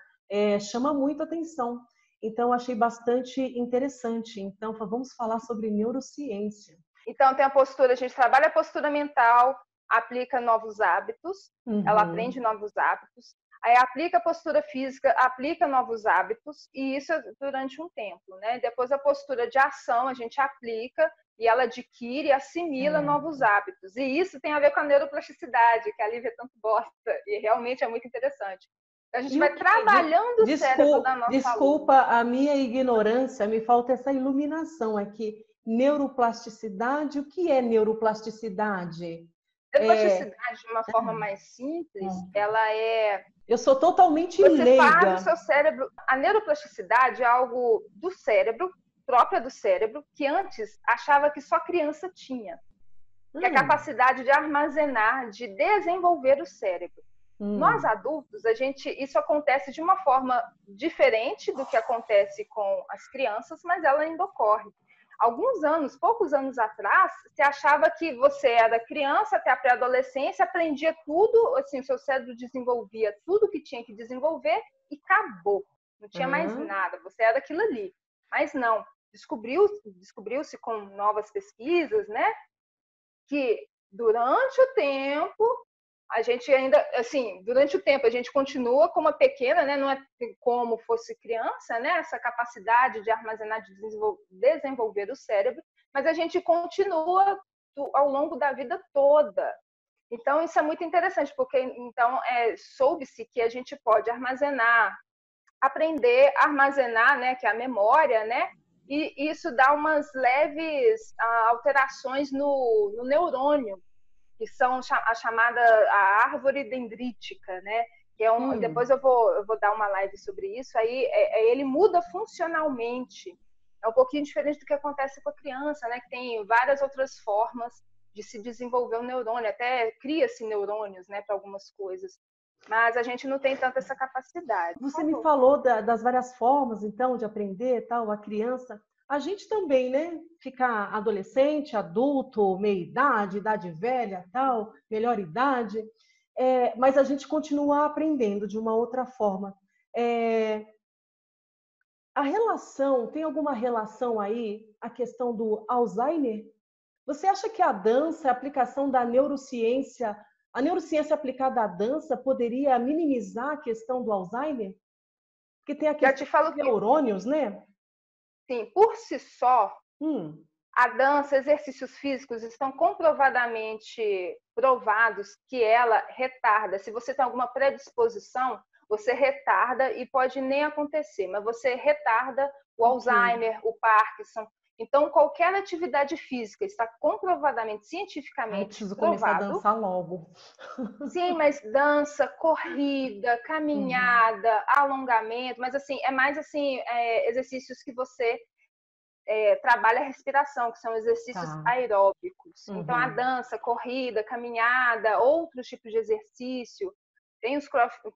chama muito atenção. Então, achei bastante interessante. Então, vamos falar sobre neurociência. Então, tem a postura, a gente trabalha a postura mental, aplica novos hábitos, ela aprende novos hábitos. Aí aplica a postura física, aplica novos hábitos, e isso durante um tempo, né? Depois a postura de ação a gente aplica e ela adquire e assimila novos hábitos. E isso tem a ver com a neuroplasticidade, que a Lívia tanto gosta, e realmente é muito interessante. A gente vai trabalhando o cérebro da nossa Desculpa a minha ignorância, me falta essa iluminação aqui. Neuroplasticidade, o que é neuroplasticidade? Neuroplasticidade, de uma forma mais simples, ela é... Eu sou totalmente leiga. Você faz o seu cérebro... A neuroplasticidade é algo do cérebro, própria do cérebro, que antes achava que só criança tinha. Que é a capacidade de armazenar, de desenvolver o cérebro. Nós adultos, isso acontece de uma forma diferente do que acontece com as crianças, mas ela ainda ocorre. Poucos anos atrás, você achava que você era criança até a pré-adolescência, aprendia tudo, assim, o seu cérebro desenvolvia tudo que tinha que desenvolver e acabou. Não tinha mais nada, você era aquilo ali. Mas não, descobriu-se com novas pesquisas, né, que durante o tempo a gente ainda, assim, durante o tempo, a gente continua como uma pequena, né? Não é como fosse criança, né? Essa capacidade de armazenar, de desenvolver o cérebro, mas a gente continua ao longo da vida toda. Então, isso é muito interessante, porque então soube-se que a gente pode armazenar, aprender a armazenar, né? Que é a memória, né? E isso dá umas leves alterações no neurônio, que são a chamada a árvore dendrítica, né? Que é depois eu vou dar uma live sobre isso. Aí ele muda funcionalmente. É um pouquinho diferente do que acontece com a criança, né? Que tem várias outras formas de se desenvolver o neurônio, até cria-se neurônios, né, para algumas coisas. Mas a gente não tem tanta essa capacidade. Você me falou das várias formas, então, de aprender, tal, a criança. A gente também, né? Ficar adolescente, adulto, meia-idade, idade velha, tal, melhor idade. Mas a gente continua aprendendo de uma outra forma. A relação, tem alguma relação aí, a questão do Alzheimer? Você acha que a dança, a aplicação da neurociência, a neurociência aplicada à dança poderia minimizar a questão do Alzheimer? Porque tem a questão dos neurônios, né? Sim, por si só, a dança, exercícios físicos estão comprovadamente provados que ela retarda. Se você tem alguma predisposição, você retarda e pode nem acontecer, mas você retarda o Alzheimer, o Parkinson. Então, qualquer atividade física está comprovadamente, cientificamente preciso provado. Começar a dançar logo. Sim, mas dança, corrida, caminhada, alongamento, mas assim, é mais assim, exercícios que você trabalha a respiração, que são exercícios aeróbicos. Então, a dança, corrida, caminhada, outros tipos de exercício. Tem os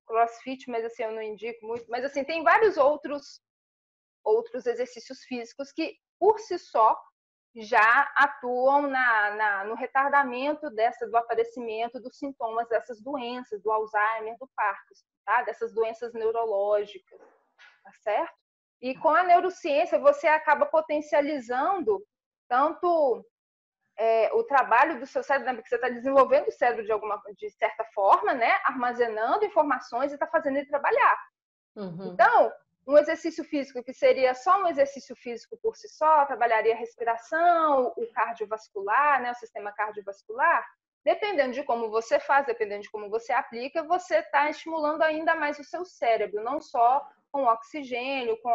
crossfit, mas assim, eu não indico muito. Mas assim, tem vários outros exercícios físicos que, por si só, já atuam no retardamento do aparecimento dos sintomas dessas doenças, do Alzheimer, do Parkinson, tá? Dessas doenças neurológicas, tá certo? E com a neurociência, você acaba potencializando tanto o trabalho do seu cérebro, porque você está desenvolvendo o cérebro de certa forma, né? Armazenando informações e está fazendo ele trabalhar. Então, um exercício físico que seria só um exercício físico por si só, trabalharia a respiração, o cardiovascular, né, o sistema cardiovascular. Dependendo de como você faz, dependendo de como você aplica, você está estimulando ainda mais o seu cérebro, não só com oxigênio, com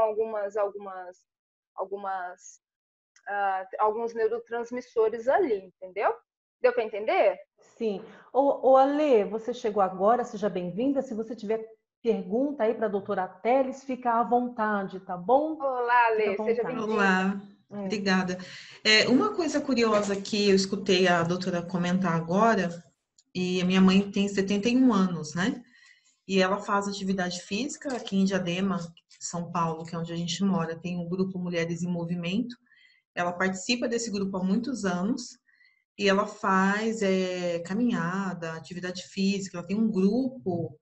alguns neurotransmissores ali, entendeu? Deu para entender? Sim. Ô, Ale, você chegou agora, seja bem-vinda. Se você tiver pergunta aí para a doutora Teles, fica à vontade, tá bom? Olá, Ale, seja bem-vinda. Olá, obrigada. Uma coisa curiosa que eu escutei a doutora comentar agora, e a minha mãe tem 71 anos, né? E ela faz atividade física aqui em Diadema, São Paulo, que é onde a gente mora. Tem um grupo Mulheres em Movimento. Ela participa desse grupo há muitos anos e ela faz caminhada, atividade física. Ela tem um grupo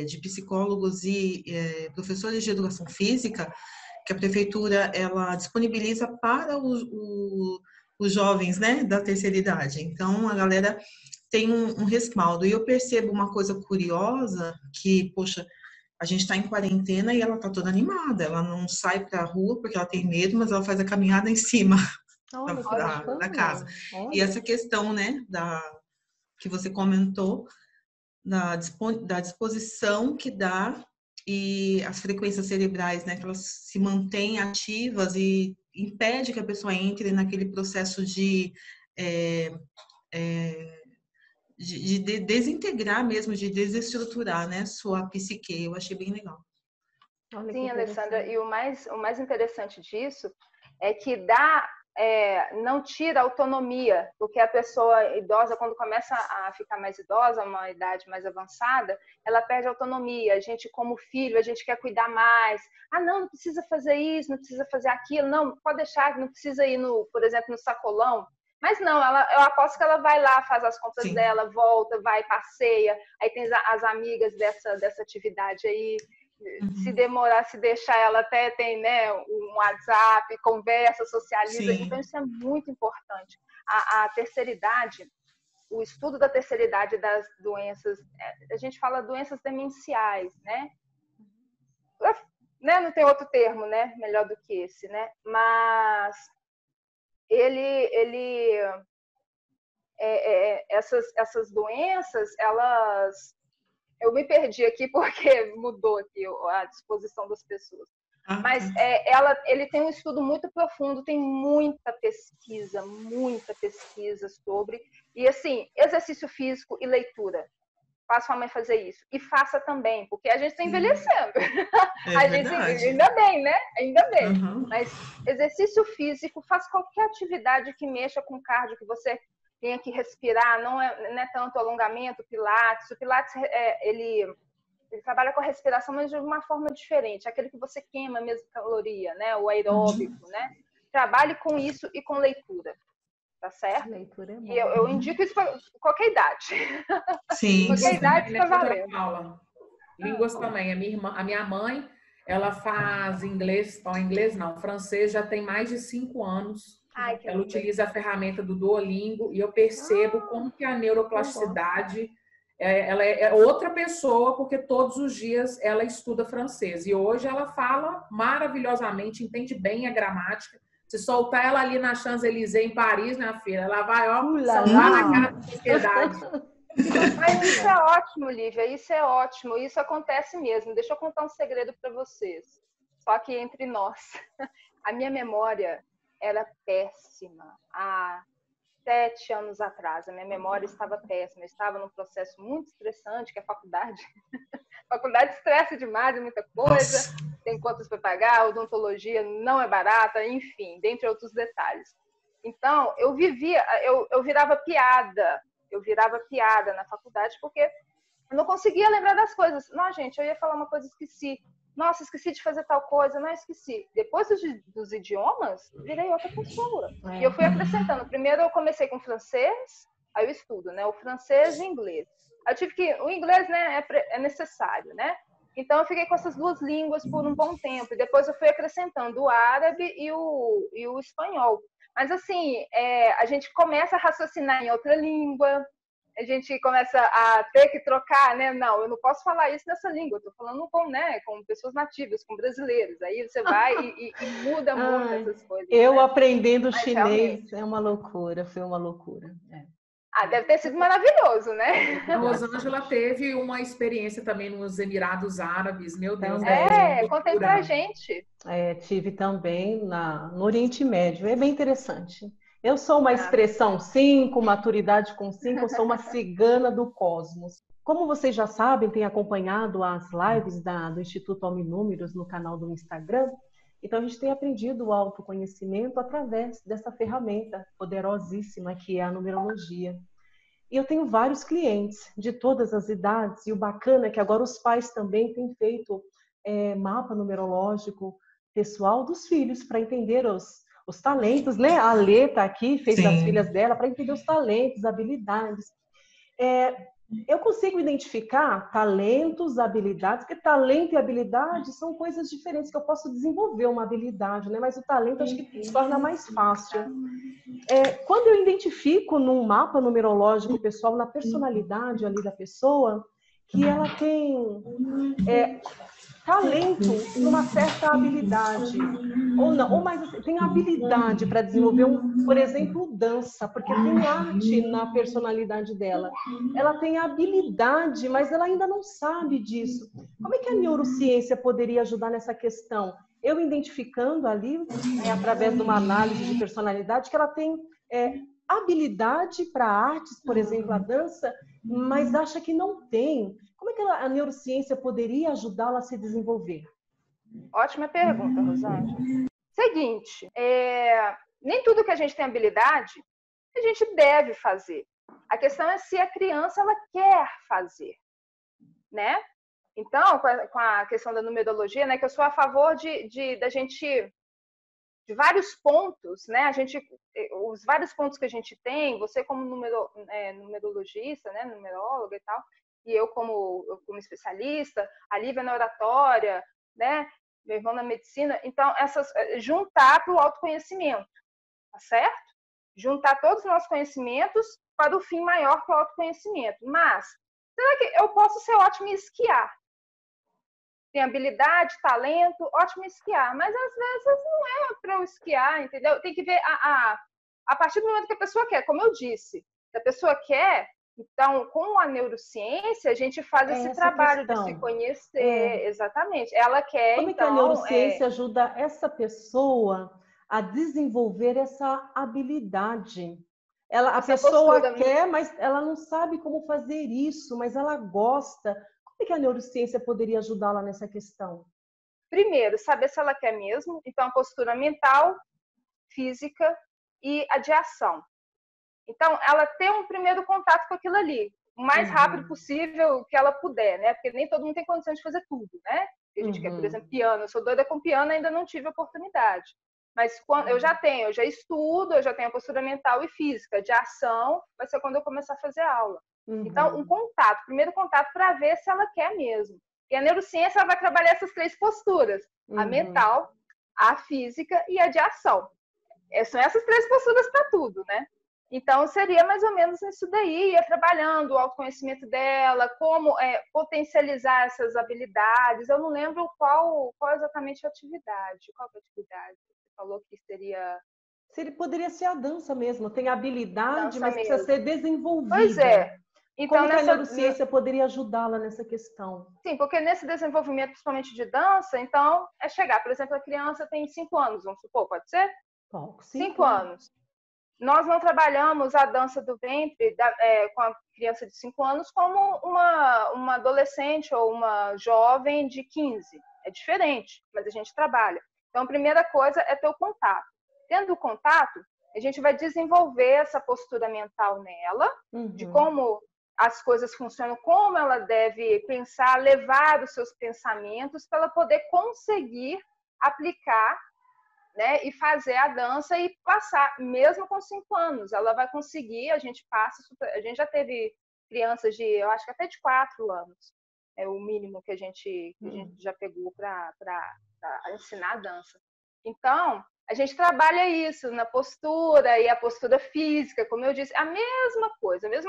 de psicólogos e professores de educação física que a prefeitura ela disponibiliza para os jovens, né, da terceira idade. Então, a galera tem um respaldo. E eu percebo uma coisa curiosa, que, poxa, a gente está em quarentena e ela está toda animada. Ela não sai para a rua porque ela tem medo, mas ela faz a caminhada em cima da casa. Olha. E essa questão, né, que você comentou, da disposição que dá e as frequências cerebrais, né, que elas se mantêm ativas e impede que a pessoa entre naquele processo de desintegrar mesmo, de desestruturar, né, sua psique. Eu achei bem legal. Sim, Alessandra, e o mais interessante disso é que não tira autonomia, porque a pessoa idosa, quando começa a ficar mais idosa, uma idade mais avançada, ela perde autonomia. A gente, como filho, a gente quer cuidar mais. Ah, não precisa fazer isso, não precisa fazer aquilo, não, pode deixar, não precisa ir, por exemplo, no sacolão. Mas não, eu aposto que ela vai lá, faz as compras Sim. dela, volta, vai, passeia, aí tem as amigas dessa atividade aí. Se demorar, se deixar, ela até tem, né, um WhatsApp, conversa, socializa. Sim. Então, isso é muito importante. A terceira idade, o estudo da terceira idade das doenças, a gente fala doenças demenciais, né? Não tem outro termo, né? Melhor do que esse, né? Mas essas doenças, elas... Eu me perdi aqui porque mudou aqui a disposição das pessoas. Mas ele tem um estudo muito profundo, tem muita pesquisa sobre. E, assim, exercício físico e leitura. Faça sua mãe fazer isso. E faça também, porque a gente está envelhecendo. A gente, ainda bem, né? Ainda bem. Uhum. Mas exercício físico, faça qualquer atividade que mexa com cardio, que você tenha que respirar, não é tanto alongamento, pilates. O pilates, ele trabalha com a respiração, mas de uma forma diferente. Aquele que você queima mesmo caloria, né? O aeróbico, né? Trabalhe com isso e com leitura. Tá certo? Leitura é bom. E eu indico isso para qualquer idade. Sim. Qualquer idade está valendo. Línguas também. A minha mãe, ela faz inglês, francês já tem mais de 5 anos. Ela utiliza a ferramenta do Duolingo e eu percebo como que a neuroplasticidade, ela é outra pessoa, porque todos os dias ela estuda francês. E hoje ela fala maravilhosamente, entende bem a gramática. Se soltar ela ali na Champs-Élysées, em Paris, minha filha, ela vai, salvar na cara da sociedade. Mas isso é ótimo, Lívia, isso é ótimo, isso acontece mesmo. Deixa eu contar um segredo para vocês, só que entre nós. A minha memória era péssima. Há 7 anos atrás, a minha memória estava péssima. Eu estava num processo muito estressante, que é a faculdade. A faculdade estressa demais, é muita coisa. Nossa. Tem contas para pagar, odontologia não é barata, enfim, dentre outros detalhes. Então, eu virava piada. Eu virava piada na faculdade porque eu não conseguia lembrar das coisas. Não, gente, eu ia falar uma coisa, esqueci. Nossa, esqueci de fazer tal coisa, não esqueci. Depois dos idiomas, virei outra pessoa. E eu fui acrescentando. Primeiro eu comecei com francês, aí eu estudo, né? O francês e o inglês. Eu tive que... O inglês, né, é necessário, né? Então eu fiquei com essas 2 línguas por um bom tempo. E depois eu fui acrescentando o árabe e o espanhol. Mas assim, a gente começa a raciocinar em outra língua, a gente começa a ter que trocar, né? Não, eu não posso falar isso nessa língua, eu tô falando com pessoas nativas, com brasileiros. Aí você vai e muda muito essas coisas. Eu, né? aprendendo chinês é uma loucura, foi uma loucura. Deve ter sido maravilhoso, né? A Rosângela teve uma experiência também nos Emirados Árabes, meu Deus. Conta aí pra gente. Tive também no Oriente Médio, é bem interessante. Eu sou uma expressão 5, maturidade com 5, eu sou uma cigana do cosmos. Como vocês já sabem, têm acompanhado as lives do Instituto Alminúmeros no canal do Instagram, então a gente tem aprendido o autoconhecimento através dessa ferramenta poderosíssima que é a numerologia. E eu tenho vários clientes de todas as idades, e o bacana é que agora os pais também têm feito mapa numerológico pessoal dos filhos para entender os talentos, né? A Lê está aqui, fez das filhas dela, para entender os talentos, habilidades. Eu consigo identificar talentos, habilidades, porque talento e habilidade são coisas diferentes, que eu posso desenvolver uma habilidade, né? Mas o talento acho que se torna mais fácil. Quando eu identifico num mapa numerológico pessoal, na personalidade ali da pessoa, que ela tem talento numa certa habilidade, ou não, ou mais tem habilidade para desenvolver, por exemplo, dança, porque tem arte na personalidade dela. Ela tem habilidade, mas ela ainda não sabe disso. Como é que a neurociência poderia ajudar nessa questão? Eu identificando ali, através de uma análise de personalidade, que ela tem habilidade para artes, por exemplo, a dança, mas acha que não tem. Como é que a neurociência poderia ajudá-la a se desenvolver? Ótima pergunta, Rosângela. Seguinte, nem tudo que a gente tem habilidade, a gente deve fazer. A questão é se a criança ela quer fazer, né? Então, com a questão da numerologia, né, que eu sou a favor da gente... de vários pontos, né? Os vários pontos que a gente tem, você como numerologista, né, numeróloga e tal, e eu como especialista, a Lívia na oratória, né, meu irmão na medicina, então juntar para o autoconhecimento, tá certo? Juntar todos os nossos conhecimentos para o fim maior que é o autoconhecimento. Mas, será que eu posso ser ótimo em esquiar? Tem habilidade, talento, ótimo em esquiar. Mas, às vezes, não é para eu esquiar, entendeu? Tem que ver a partir do momento que a pessoa quer. Como eu disse, se a pessoa quer, então, com a neurociência, a gente faz esse trabalho de se conhecer. Exatamente. Ela quer, Como então... que a neurociência ajuda essa pessoa a desenvolver essa habilidade? A pessoa quer, mas ela não sabe como fazer isso, mas ela gosta. Como que a neurociência poderia ajudá-la nessa questão? Primeiro, saber se ela quer mesmo. Então, a postura mental, física e a de ação. Então, ela tem um primeiro contato com aquilo ali, o mais rápido possível que ela puder, né? Porque nem todo mundo tem condição de fazer tudo, né? A gente quer, por exemplo, piano. Eu sou doida com piano, ainda não tive oportunidade. Mas quando eu já estudo, eu já tenho a postura mental e física. De ação vai ser quando eu começar a fazer aula. Então, um contato, primeiro contato para ver se ela quer mesmo. E a neurociência ela vai trabalhar essas três posturas: a mental, a física e a de ação. São essas três posturas para tudo, né? Então, seria mais ou menos isso daí, ia trabalhando o autoconhecimento dela, como potencializar essas habilidades. Eu não lembro qual exatamente a atividade. Qual é a atividade? Você falou que seria... Poderia ser a dança mesmo. Tem habilidade, mas precisa ser desenvolvida. Pois é. Então, como que a neurociência poderia ajudá-la nessa questão? Sim, porque nesse desenvolvimento, principalmente de dança, então, é chegar, por exemplo, a criança tem 5 anos, vamos supor, pode ser? 5 anos. Nós não trabalhamos a dança do ventre com a criança de 5 anos como uma adolescente ou uma jovem de 15. É diferente, mas a gente trabalha. Então, a primeira coisa é ter o contato. Tendo o contato, a gente vai desenvolver essa postura mental nela, de como as coisas funcionam, como ela deve pensar, levar os seus pensamentos para ela poder conseguir aplicar, né, e fazer a dança e passar, mesmo com 5 anos. Ela vai conseguir, a gente já teve crianças de, eu acho que até de 4 anos, é o mínimo que a gente já pegou para ensinar a dança. Então, a gente trabalha isso na postura e a postura física, como eu disse, a mesma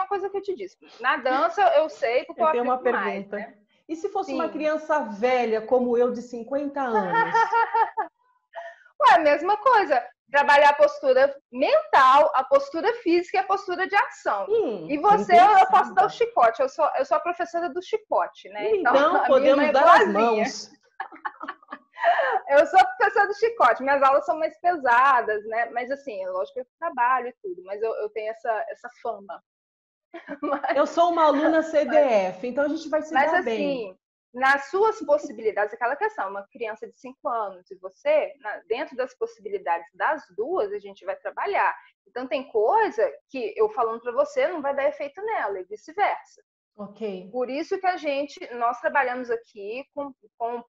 coisa que eu te disse. Na dança, eu sei porque eu tenho uma pergunta. Mais, né? E se fosse uma criança velha, como eu, de 50 anos? Ué, a mesma coisa. Trabalhar a postura mental, a postura física e a postura de ação. E você, eu posso dar o chicote. Eu sou a professora do chicote, né? Então podemos dar as mãos. Eu sou a professora do chicote. Minhas aulas são mais pesadas, né? Mas assim, lógico que eu trabalho e tudo, mas eu tenho essa fama. Eu sou uma aluna CDF, então a gente vai se dar bem. Mas assim, nas suas possibilidades, aquela questão, uma criança de 5 anos e você, dentro das possibilidades das duas, a gente vai trabalhar. Então, tem coisa que eu falando para você não vai dar efeito nela e vice-versa. Ok. Por isso que nós trabalhamos aqui com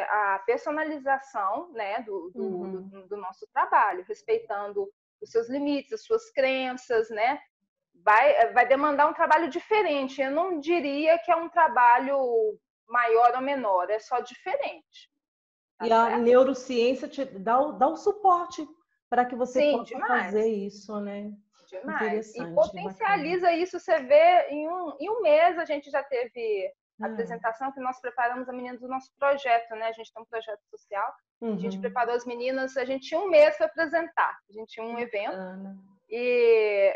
a personalização, né, do nosso trabalho, respeitando os seus limites, as suas crenças, né? Vai demandar um trabalho diferente. Eu não diria que é um trabalho maior ou menor, é só diferente. Tá certo? A neurociência te dá o suporte para que você possa fazer isso, né? Demais. E potencializa bacana. Isso, você vê, em um mês a gente já teve a apresentação que nós preparamos a menina do nosso projeto, né? A gente tem um projeto social, a gente preparou as meninas, a gente tinha um mês para apresentar, a gente tinha um evento. E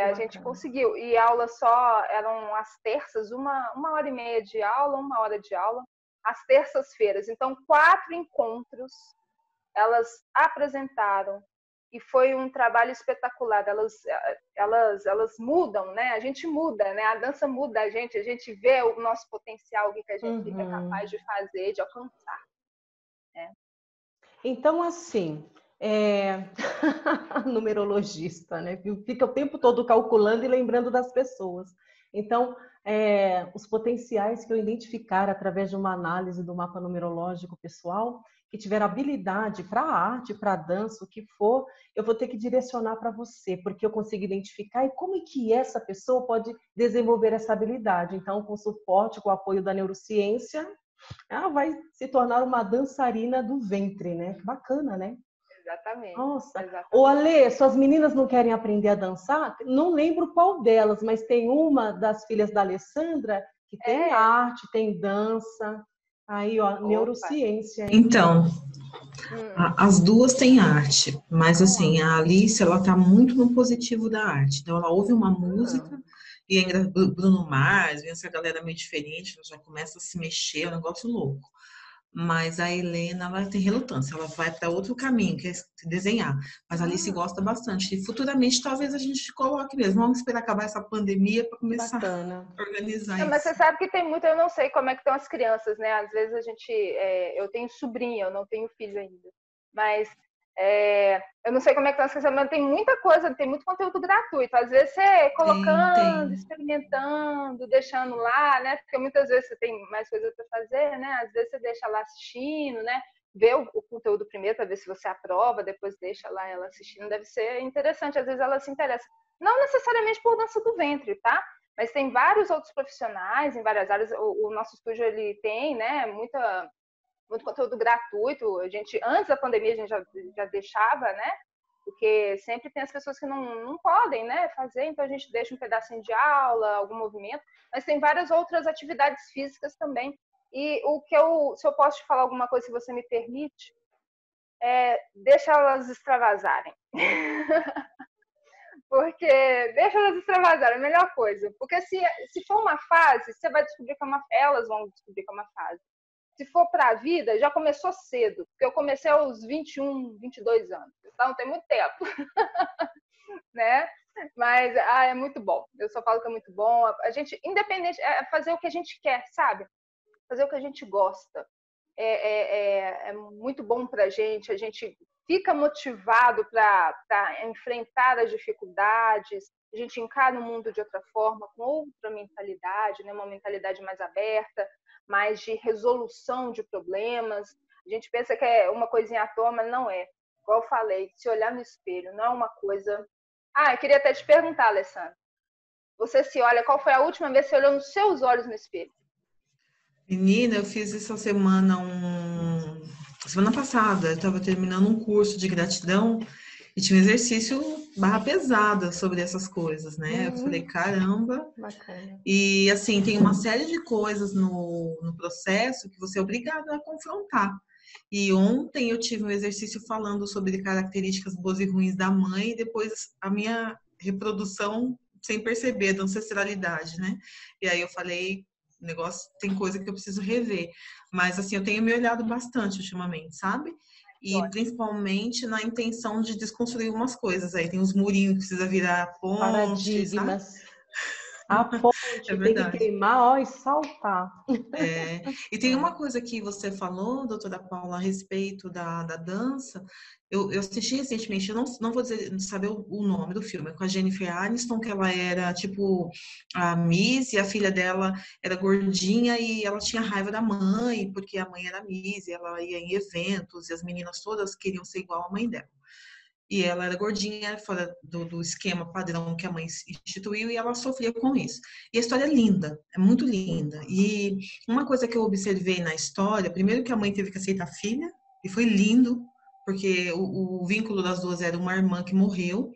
a gente conseguiu. E aula só eram às terças, uma hora e meia de aula, 1 hora de aula, às terças-feiras. Então, 4 encontros elas apresentaram. E foi um trabalho espetacular. Elas mudam, né? A gente muda, né? A dança muda a gente vê o nosso potencial, o que a gente é capaz de fazer, de alcançar. Né? Então, assim, numerologista, né? Fica o tempo todo calculando e lembrando das pessoas. Então, os potenciais que eu identificar através de uma análise do mapa numerológico pessoal, que tiver habilidade para a arte, para a dança, o que for, eu vou ter que direcionar para você, porque eu consigo identificar e como é que essa pessoa pode desenvolver essa habilidade. Então, com suporte, com o apoio da neurociência, ela vai se tornar uma dançarina do ventre, né? Bacana, né? Exatamente. Nossa. Exatamente. Ô, Ale, suas meninas não querem aprender a dançar? Não lembro qual delas, mas tem uma das filhas da Alessandra que tem arte, tem dança. Aí, ó, neurociência, hein? Então, as duas têm arte, mas assim, a Alice, ela tá muito no positivo da arte. Então, ela ouve uma música e ainda Bruno Mars, vem essa galera meio diferente, ela já começa a se mexer, é um negócio louco. Mas a Helena, ela tem relutância, ela vai para outro caminho, que é desenhar. Mas a Alice gosta bastante. E futuramente, talvez a gente coloque mesmo. Vamos esperar acabar essa pandemia para começar a organizar Mas isso. você sabe que tem muito, eu não sei como é que estão as crianças, né? Às vezes eu tenho sobrinha, eu não tenho filho ainda. Mas eu não sei como é que estão as crianças, mas tem muita coisa, tem muito conteúdo gratuito. Às vezes você colocando, experimentando, deixando lá, né? Porque muitas vezes você tem mais coisas para fazer, né? Às vezes você deixa lá assistindo, né? Vê o conteúdo primeiro para ver se você aprova, depois deixa lá ela assistindo. Deve ser interessante, às vezes ela se interessa. Não necessariamente por dança do ventre, tá? Mas tem vários outros profissionais em várias áreas. O nosso estúdio ele tem, né, muito conteúdo gratuito. A gente, antes da pandemia, a gente já deixava, né? Porque sempre tem as pessoas que não podem, né, fazer, então a gente deixa um pedacinho de aula, algum movimento, mas tem várias outras atividades físicas também. E se eu posso te falar alguma coisa, se você me permite, deixa elas extravasarem. Porque deixa elas extravasarem, é a melhor coisa. Porque se for uma fase, você vai descobrir que elas vão descobrir que é uma fase. Se for para a vida, já começou cedo. Porque eu comecei aos 21, 22 anos. Então tem muito tempo. Né? Mas é muito bom. Eu só falo que é muito bom. A gente, independente, fazer o que a gente quer, sabe? Fazer o que a gente gosta. É muito bom para a gente fica motivado para enfrentar as dificuldades, a gente encara o mundo de outra forma, com outra mentalidade, né? Uma mentalidade mais aberta, mais de resolução de problemas. A gente pensa que é uma coisinha à toa, mas não é. Igual eu falei, se olhar no espelho não é uma coisa... eu queria até te perguntar, Alessandra, você se olha, qual foi a última vez que você olhou nos seus olhos no espelho? Menina, eu fiz essa semana semana passada, eu estava terminando um curso de gratidão e tinha um exercício barra pesada sobre essas coisas, né? Eu falei, caramba. Bacana. E assim, tem uma série de coisas no processo que você é obrigado a confrontar. E ontem eu tive um exercício falando sobre características boas e ruins da mãe e depois a minha reprodução sem perceber, da ancestralidade, né? E aí eu falei, o negócio tem coisa que eu preciso rever. Mas assim, eu tenho me olhado bastante ultimamente, sabe? E principalmente na intenção de desconstruir umas coisas aí. Tem uns murinhos que precisa virar ponte, paradigmas. sabe? A ponte tem que queimar, e saltar. E tem uma coisa que você falou, doutora Paula, a respeito da dança. Eu assisti recentemente, eu não vou saber o nome do filme, com a Jennifer Aniston, que ela era tipo a Miss e a filha dela era gordinha e ela tinha raiva da mãe, porque a mãe era Miss e ela ia em eventos e as meninas todas queriam ser igual à mãe dela. E ela era gordinha, fora do esquema padrão que a mãe instituiu, e ela sofria com isso. E a história é linda, é muito linda. E uma coisa que eu observei na história, primeiro que a mãe teve que aceitar a filha, e foi lindo, porque o vínculo das duas era uma irmã que morreu,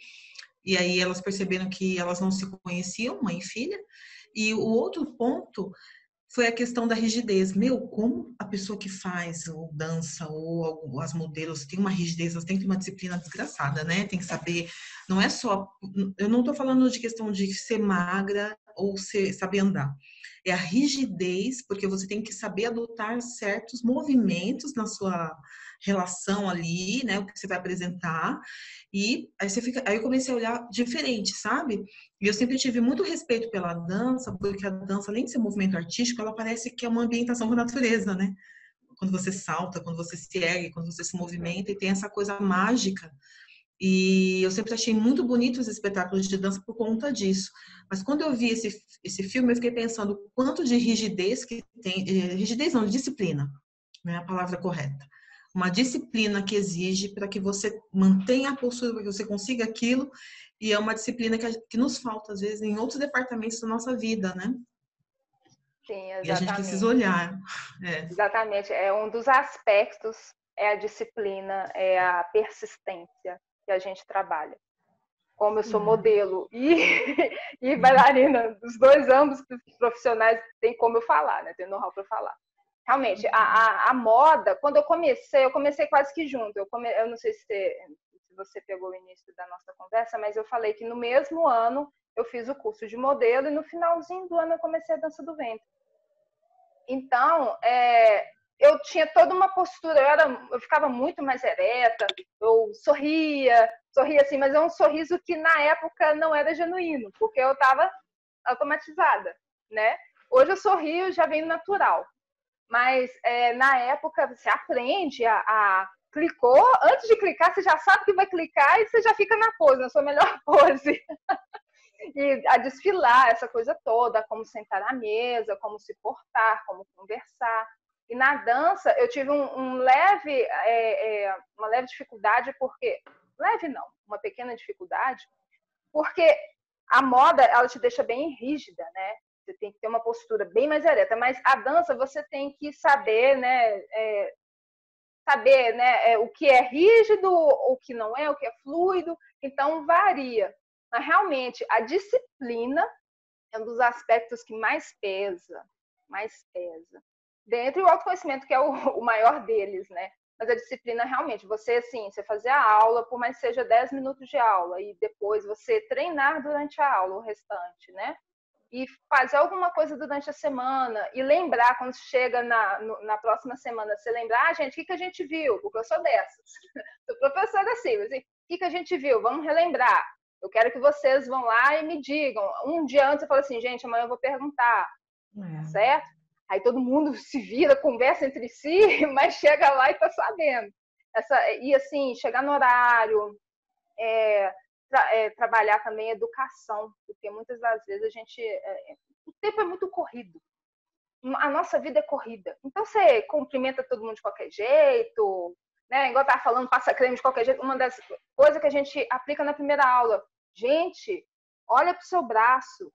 e aí elas perceberam que elas não se conheciam, mãe e filha. E o outro ponto foi a questão da rigidez. Como a pessoa que faz ou dança ou as modelos tem uma rigidez, elas têm que ter uma disciplina desgraçada, né? Tem que saber, não é só, eu não estou falando de questão de ser magra ou saber andar. É a rigidez, porque você tem que saber adotar certos movimentos na sua relação ali, né? O que você vai apresentar. E aí eu comecei a olhar diferente, sabe? E eu sempre tive muito respeito pela dança, porque a dança, além de ser um movimento artístico, ela parece que é uma ambientação com a natureza, né? Quando você salta, quando você se ergue, quando você se movimenta, e tem essa coisa mágica. E eu sempre achei muito bonitos os espetáculos de dança por conta disso. Mas quando eu vi esse filme, eu fiquei pensando o quanto de rigidez que tem, rigidez não, de disciplina, não é a palavra correta. Uma disciplina que exige para que você mantenha a postura, para que você consiga aquilo, e é uma disciplina que nos falta, às vezes, em outros departamentos da nossa vida, né? Sim, exatamente. E a gente precisa olhar. Exatamente, é um dos aspectos é a disciplina, é a persistência que a gente trabalha. Como eu sou modelo e bailarina, dos dois ambos profissionais, tem como eu falar, né? Tem know-how para falar. Realmente, a moda, quando eu comecei quase que junto. Eu não sei se você pegou o início da nossa conversa, mas eu falei que no mesmo ano eu fiz o curso de modelo e no finalzinho do ano eu comecei a dança do ventre. Então, eu tinha toda uma postura, eu ficava muito mais ereta, eu sorria assim, mas é um sorriso que na época não era genuíno, porque eu estava automatizada, né? Hoje eu sorrio, já vem natural. Mas na época você aprende clicou, antes de clicar você já sabe que vai clicar e você já fica na pose, na sua melhor pose. E a desfilar, essa coisa toda, como sentar na mesa, como se portar, como conversar. E na dança eu tive uma leve dificuldade, uma pequena dificuldade, porque a moda, ela te deixa bem rígida, né? Você tem que ter uma postura bem mais ereta, mas a dança você tem que saber, né? O que é rígido, o que não é, o que é fluido, então varia. Mas realmente a disciplina é um dos aspectos que mais pesa. Dentre o autoconhecimento, que é o maior deles, né? Mas a disciplina realmente, você fazer a aula, por mais que seja 10 minutos de aula, e depois você treinar durante a aula o restante, né? E fazer alguma coisa durante a semana e lembrar, quando chega na próxima semana, você lembrar, gente, o que a gente viu? Porque eu sou dessas. Sou professora assim, o que a gente viu? Vamos relembrar. Eu quero que vocês vão lá e me digam. Um dia antes eu falo assim, gente, amanhã eu vou perguntar. Certo? Aí todo mundo se vira, conversa entre si, mas chega lá e tá sabendo. E assim, chegar no horário, trabalhar também educação, porque muitas das vezes o tempo é muito corrido. A nossa vida é corrida. Então você cumprimenta todo mundo de qualquer jeito, né? Igual eu estava falando, passa creme de qualquer jeito. Uma das coisas que a gente aplica na primeira aula, gente, olha para o seu braço,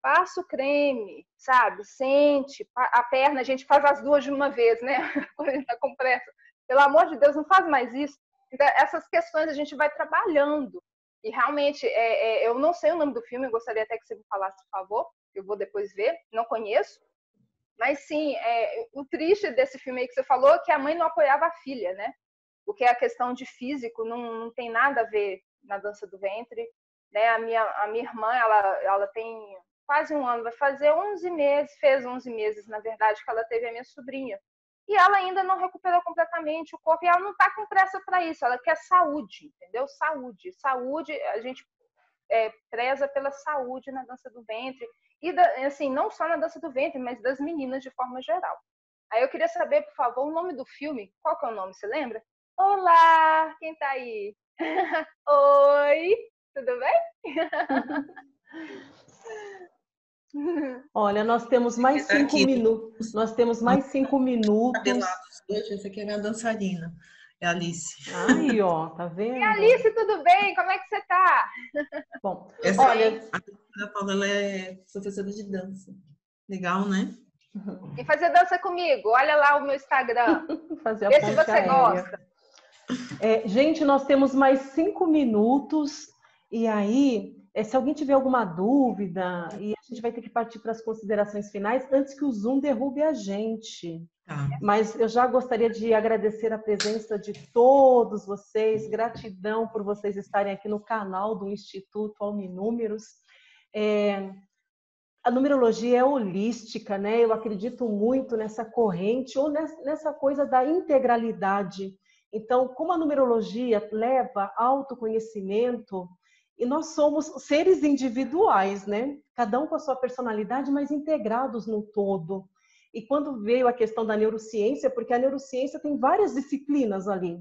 passa o creme, sabe? Sente a perna, a gente faz as duas de uma vez, né? Quando a gente está com pressa. Pelo amor de Deus, não faz mais isso. Então, essas questões a gente vai trabalhando. E realmente, eu não sei o nome do filme, eu gostaria até que você me falasse, por favor. Eu vou depois ver, não conheço. Mas sim, o triste desse filme aí que você falou é que a mãe não apoiava a filha, né? Porque a questão de físico não tem nada a ver na dança do ventre. Né? A minha irmã, ela tem quase um ano, vai fazer 11 meses, fez 11 meses, na verdade, que ela teve a minha sobrinha. E ela ainda não recuperou completamente o corpo, e ela não está com pressa para isso, ela quer saúde, entendeu? Saúde, a gente preza pela saúde na dança do ventre, e assim, não só na dança do ventre, mas das meninas de forma geral. Aí eu queria saber, por favor, o nome do filme, qual que é o nome, você lembra? Olá, quem tá aí? Oi, tudo bem? Olha, nós temos mais 5 minutos. Nós temos mais 5 minutos. Essa aqui é minha dançarina, é a Alice. Aí, ó, tá vendo? E Alice, tudo bem? Como é que você tá? Bom, olha, a Paula, ela é professora de dança. Legal, né? E fazer dança comigo. Olha lá o meu Instagram. Fazer a Vê se você gosta. Gente, nós temos mais 5 minutos. E aí, se alguém tiver alguma dúvida, e a gente vai ter que partir para as considerações finais antes que o Zoom derrube a gente. Mas eu já gostaria de agradecer a presença de todos vocês, gratidão por vocês estarem aqui no canal do Instituto Alminúmeros. A numerologia é holística, né? Eu acredito muito nessa corrente ou nessa coisa da integralidade. Então, como a numerologia leva autoconhecimento, e nós somos seres individuais, né? Cada um com a sua personalidade, mas integrados no todo. E quando veio a questão da neurociência, porque a neurociência tem várias disciplinas ali,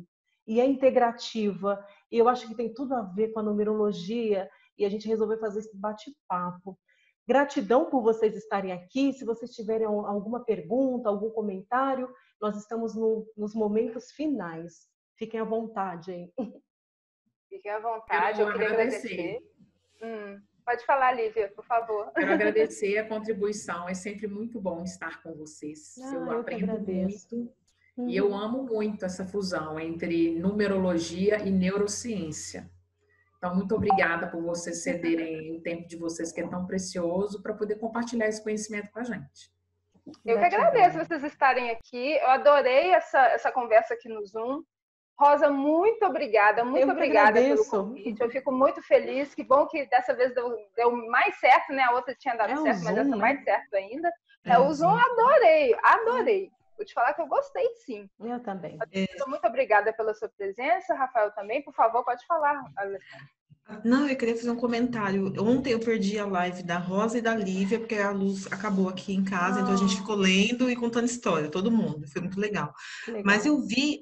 e é integrativa, e eu acho que tem tudo a ver com a numerologia, e a gente resolveu fazer esse bate-papo. Gratidão por vocês estarem aqui. Se vocês tiverem alguma pergunta, algum comentário, nós estamos nos momentos finais. Fiquem à vontade, hein? Fiquem à vontade, eu queria agradecer. Pode falar, Lívia, por favor. Quero agradecer a contribuição, é sempre muito bom estar com vocês. Eu aprendo muito. E eu amo muito essa fusão entre numerologia e neurociência. Então, muito obrigada por vocês cederem o tempo de vocês, que é tão precioso, para poder compartilhar esse conhecimento com a gente. Eu que agradeço vocês estarem aqui. Eu adorei essa conversa aqui no Zoom. Rosa, muito obrigada pelo convite. Eu fico muito feliz. Que bom que dessa vez deu mais certo, né? A outra tinha dado certo, Zoom, mas essa né? mais certo ainda. O Zoom, adorei. Vou te falar que eu gostei, sim. Eu também. Muito obrigada pela sua presença, Rafael também. Por favor, pode falar, Alessandra. Não, eu queria fazer um comentário. Ontem eu perdi a live da Rosa e da Lívia, porque a luz acabou aqui em casa, então a gente ficou lendo e contando história, todo mundo. Foi muito legal. Mas eu vi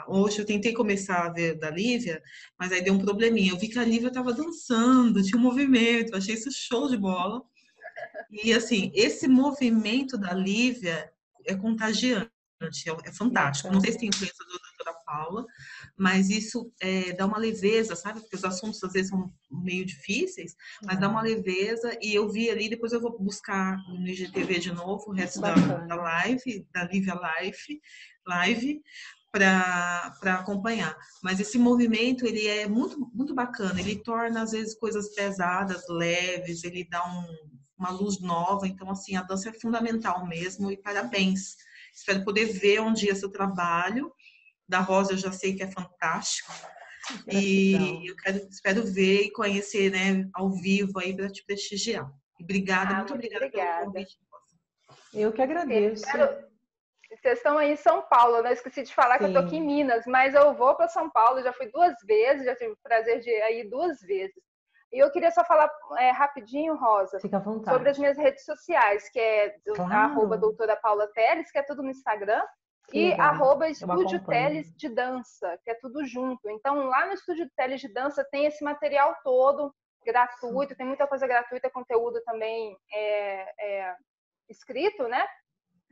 hoje eu tentei começar a ver da Lívia, mas aí deu um probleminha. Eu vi que a Lívia estava dançando, tinha um movimento, eu achei isso show de bola. E assim, esse movimento da Lívia é contagiante, é fantástico. Não sei se tem influência da doutora Paula, mas isso dá uma leveza, sabe? Porque os assuntos às vezes são meio difíceis, mas dá uma leveza. E eu vi ali, depois eu vou buscar no IGTV de novo o resto da live, da Lívia Live, para acompanhar. Mas esse movimento, ele é muito, muito bacana. Ele torna, às vezes, coisas pesadas, leves, ele dá uma luz nova. Então, assim, a dança é fundamental mesmo e parabéns. Espero poder ver um dia seu trabalho. Da Rosa eu já sei que é fantástico. E eu espero ver e conhecer, né, ao vivo aí para te prestigiar. Obrigada, muito obrigada pelo convite. Eu que agradeço. Vocês estão aí em São Paulo, né? Eu esqueci de falar que eu tô aqui em Minas, mas eu vou para São Paulo, já fui 2 vezes, já tive o prazer de ir 2 vezes. E eu queria só falar rapidinho, Rosa, fica à vontade, sobre as minhas redes sociais, que é @doutora Paula Teles, que é tudo no Instagram, e @Estúdio Teles de Dança, que é tudo junto. Então, lá no Estúdio Teles de Dança tem esse material todo gratuito, tem muita coisa gratuita, conteúdo também escrito, né?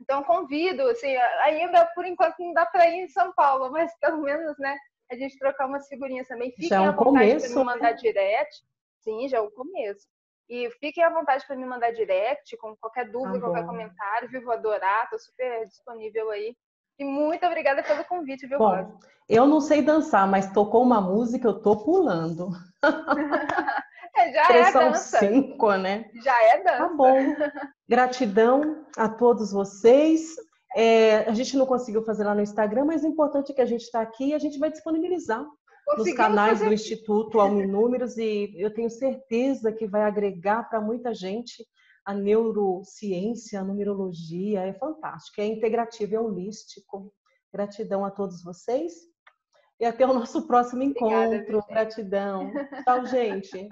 Então, convido, assim, ainda por enquanto não dá para ir em São Paulo, mas pelo menos, né, a gente trocar umas figurinhas também. Fiquem à vontade para me mandar direct. Sim, já é o começo. E fiquem à vontade para me mandar direct, com qualquer dúvida, qualquer comentário. Viu? Vou adorar, estou super disponível aí. E muito obrigada pelo convite, viu, Rosa? Eu não sei dançar, mas tocou uma música, eu tô pulando. Já é dança. 5, né? Já é dança. Tá bom. Gratidão a todos vocês. A gente não conseguiu fazer lá no Instagram, mas o importante é que a gente está aqui e a gente vai disponibilizar nos canais do Instituto Alminúmeros, e eu tenho certeza que vai agregar para muita gente a neurociência, a numerologia. É fantástico, é integrativo, é holístico. Gratidão a todos vocês e até o nosso próximo encontro. Gratidão. Tchau, gente.